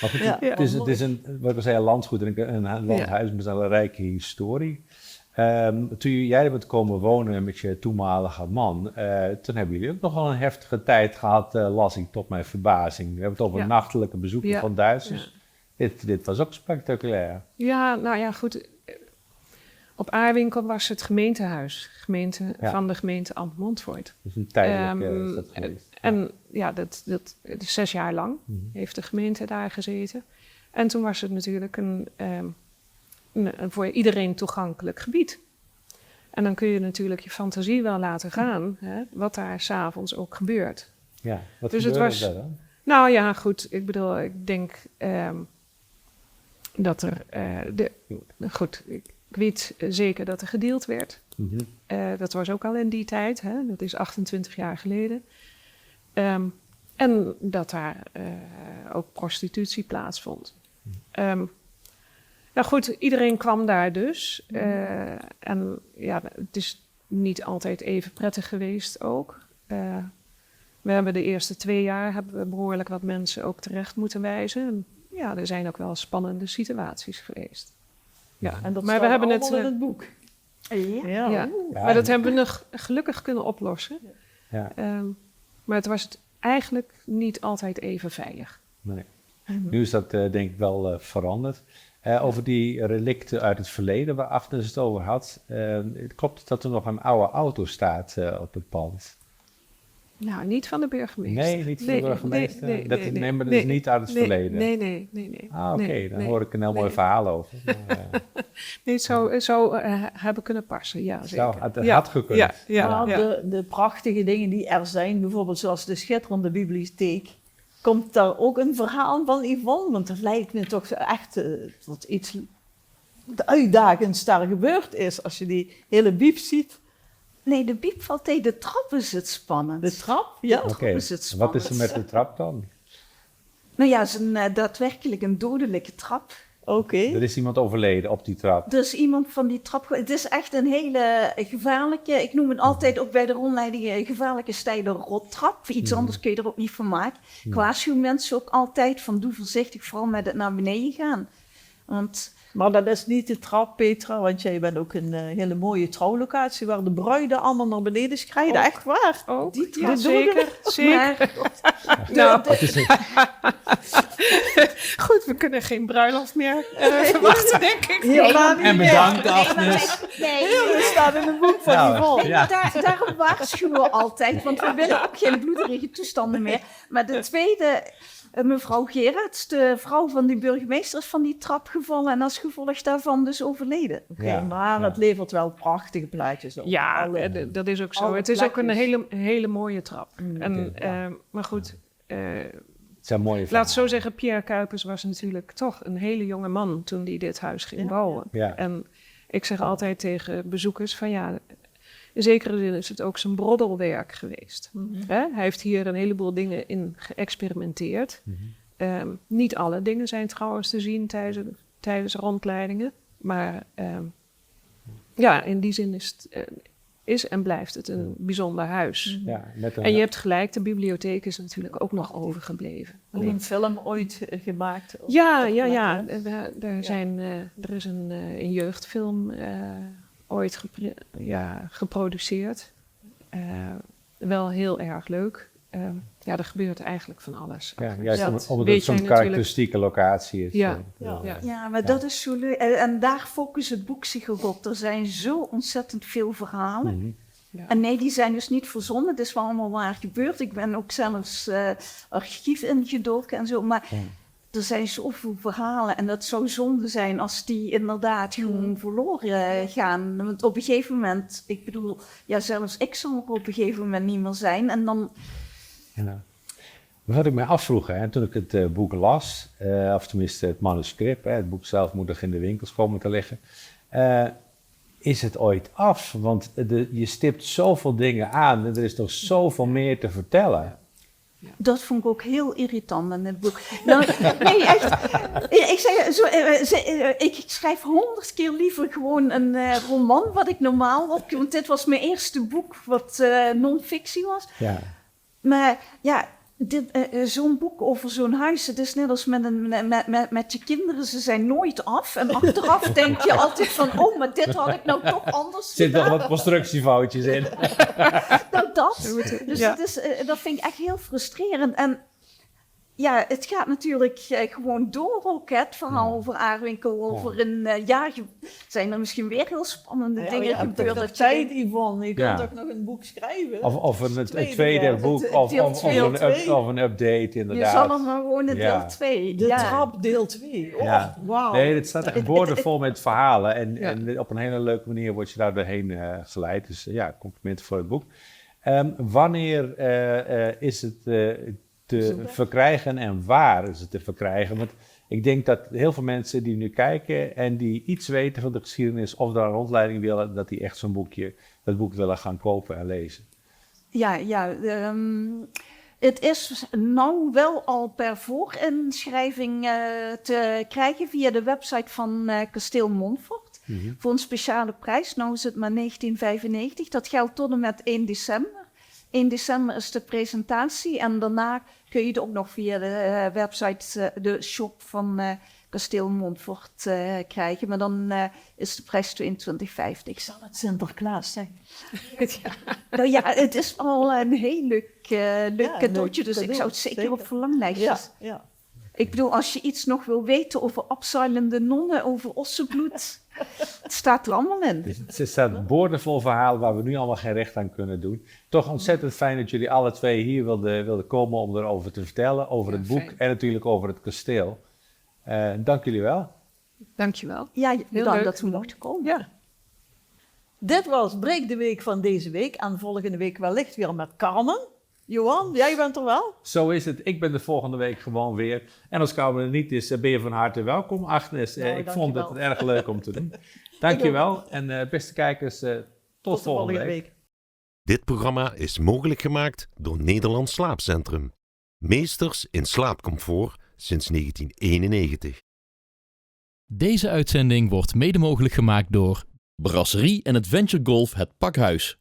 Maar goed, het is een, wat we zeggen, landgoed en een landhuis met een rijke historie. Toen jij er bent komen wonen met je toenmalige man, toen hebben jullie ook nog wel een heftige tijd gehad, las ik tot mijn verbazing. We hebben het over nachtelijke bezoeken van Duitsers. Dit was ook spectaculair. Ja, nou ja, goed. Op Aarwinkel was het gemeentehuis, van de gemeente Ambt-Montfoort. Dus een tijdelijk is dat geweest. En ja, dat 6 jaar lang heeft de gemeente daar gezeten. En toen was het natuurlijk een voor iedereen toegankelijk gebied. En dan kun je natuurlijk je fantasie wel laten gaan, hè, wat daar 's avonds ook gebeurt. Ja, wat dus gebeurde het was, er dan? Nou ja, goed, ik bedoel, ik denk dat er... goed, ik weet zeker dat er gedeeld werd. Dat was ook al in die tijd, hè, dat is 28 jaar geleden. En dat daar ook prostitutie plaatsvond. Nou goed, iedereen kwam daar dus. En ja, het is niet altijd even prettig geweest ook. We hebben de eerste 2 jaar behoorlijk wat mensen ook terecht moeten wijzen. En ja, er zijn ook wel spannende situaties geweest. Ja, En dat maar staat we hebben allemaal in het boek. Ja. Maar dat hebben we nog gelukkig kunnen oplossen. Ja. Maar het was eigenlijk niet altijd even veilig. Nee. Nu is dat denk ik wel veranderd. Over die relicten uit het verleden waar Agnes het over had. Klopt het dat er nog een oude auto staat op het pand? Nou, niet van de burgemeester. Nee, niet van de burgemeester? Nee, maar dat is niet uit het verleden? Nee. Ah, oké. Dan hoor ik een heel mooi verhaal over. Nee, het zou hebben kunnen passen, ja zeker. Het had gekund. De prachtige dingen die er zijn, bijvoorbeeld zoals de schitterende bibliotheek, komt daar ook een verhaal van Yvonne? Want dat lijkt me toch echt dat iets uitdagends daar gebeurd is, als je die hele biep ziet. Nee, de biep valt tegen de trap is het spannend. De trap? Ja. De trap is het spannend. Wat is er met de trap dan? Nou ja, het is daadwerkelijk een dodelijke trap. Oké. Er is iemand overleden op die trap. Dus iemand van die trap... Het is echt een hele gevaarlijke... Ik noem het altijd ook bij de rondleidingen gevaarlijke steile rottrap. Iets anders kun je er ook niet van maken. Ik waarschuw mensen ook altijd van doe voorzichtig, vooral met het naar beneden gaan. Maar dat is niet de trap, Petra, want jij bent ook een hele mooie trouwlocatie waar de bruiden allemaal naar beneden schrijden. Echt waar? Ook, die trap, zeker. Goed, we kunnen geen bruiloft meer verwachten, denk ik. En bedankt, Agnes. Nee, staat in het boek van Yvonne. Daarom waarschuwen we altijd, want we willen ook geen bloederige toestanden meer. Maar de tweede... Mevrouw Gerards, de vrouw van die burgemeester, is van die trap gevallen en als gevolg daarvan dus overleden. Maar het levert wel prachtige plaatjes op. Ja, dat is ook zo. Het is ook een hele mooie trap. Maar goed, laat zo zeggen, Pierre Cuypers was natuurlijk toch een hele jonge man toen hij dit huis ging bouwen. Ja. En ik zeg altijd tegen bezoekers van ja... In zekere zin is het ook zijn broddelwerk geweest. Hij heeft hier een heleboel dingen in geëxperimenteerd. Niet alle dingen zijn trouwens te zien tijdens rondleidingen. Maar ja, in die zin is en blijft het een bijzonder huis. Ja, en je hebt gelijk, de bibliotheek is natuurlijk ook nog overgebleven. Ook een film ooit gemaakt? Ja. Er is een jeugdfilm ooit geproduceerd. Wel heel erg leuk. Er gebeurt eigenlijk van alles. Ja, juist omdat weet het zo'n jij natuurlijk- karakteristieke locatie is. Ja, maar dat is zo leuk. En daar focust het boek zich ook op. Er zijn zo ontzettend veel verhalen. Mhm. Ja. En nee, die zijn dus niet verzonnen. Het is wel allemaal waar gebeurd. Ik ben ook zelfs archief ingedoken en zo. Maar er zijn zoveel verhalen. En dat zou zonde zijn als die inderdaad gewoon verloren gaan. Want op een gegeven moment, ik bedoel, ja, zelfs ik zal er op een gegeven moment niet meer zijn. En dan... Ja. Wat ik mij afvroeg, hè, toen ik het boek las, of tenminste het manuscript, het boek zelf moet nog in de winkels komen te liggen, is het ooit af? Want je stipt zoveel dingen aan en er is nog zoveel meer te vertellen. Dat vond ik ook heel irritant in het boek. Nou, nee, echt. Ik schrijf 100 keer liever gewoon een roman, wat ik normaal op... Want dit was mijn eerste boek wat non-fictie was. Ja. Maar ja, zo'n boek over zo'n huis, het is net als met je kinderen, ze zijn nooit af. En achteraf denk je altijd van, oh, maar dit had ik nou toch anders Er zitten gedaan. nog wat constructiefoutjes in. Nou, dat. Dus dat vind ik echt heel frustrerend. En ja, het gaat natuurlijk gewoon door ook, hè, het verhaal over Aarwinkel. Over een jaar zijn er misschien weer heel spannende dingen je hebt gebeurd. toch nog dat je tijd, denkt, Yvonne. Je Ja. kunt toch nog een boek schrijven? Of een Tweede tweede deel. boek, of een update je inderdaad. zal er maar gewoon een Ja. deel 2. De trap deel 2. Oh, Ja. wauw. Nee, het staat echt boordevol met verhalen. En op een hele leuke manier word je daar doorheen geleid. Dus ja, complimenten voor het boek. Wanneer is het te verkrijgen en waar is het te verkrijgen? Want ik denk dat heel veel mensen die nu kijken en die iets weten van de geschiedenis of daar een rondleiding willen, dat die echt dat boek willen gaan kopen en lezen. Het is nou wel al per voorinschrijving te krijgen via de website van Kasteel Montfort. Voor een speciale prijs. Nou is het maar 19,95. Dat geldt tot en met 1 december. 1 december is de presentatie en daarna kun je het ook nog via de website, de shop van Kasteel Montfort krijgen. Maar dan is de prijs 22,50. Ik zal het Sinterklaas zeggen. Nou ja, het is al een heel leuk cadeautje, dus ik zou het zeker op verlanglijstjes. Ja. Ik bedoel, als je iets nog wil weten over abseilende nonnen, over ossenbloed, het staat er allemaal in. Dus het staat boordevol verhalen waar we nu allemaal geen recht aan kunnen doen. Toch ontzettend fijn dat jullie alle twee hier wilden komen om erover te vertellen. Over het boek en natuurlijk over het kasteel. Dank jullie wel. Dankjewel. Ja, Heel bedankt leuk. dat we mochten komen. Ja. Dit was Breek de Week van deze week. En volgende week wellicht weer met Carmen. Johan, jij bent er wel? Zo is het. Ik ben de volgende week gewoon weer. En als Carmen er niet is, ben je van harte welkom, Agnes. Nou, ik vond het dankjewel. erg leuk om te doen. Dankjewel. En beste kijkers, tot volgende week. Dit programma is mogelijk gemaakt door Nederlands Slaapcentrum. Meesters in slaapcomfort sinds 1991. Deze uitzending wordt mede mogelijk gemaakt door Brasserie en Adventure Golf Het Pakhuis.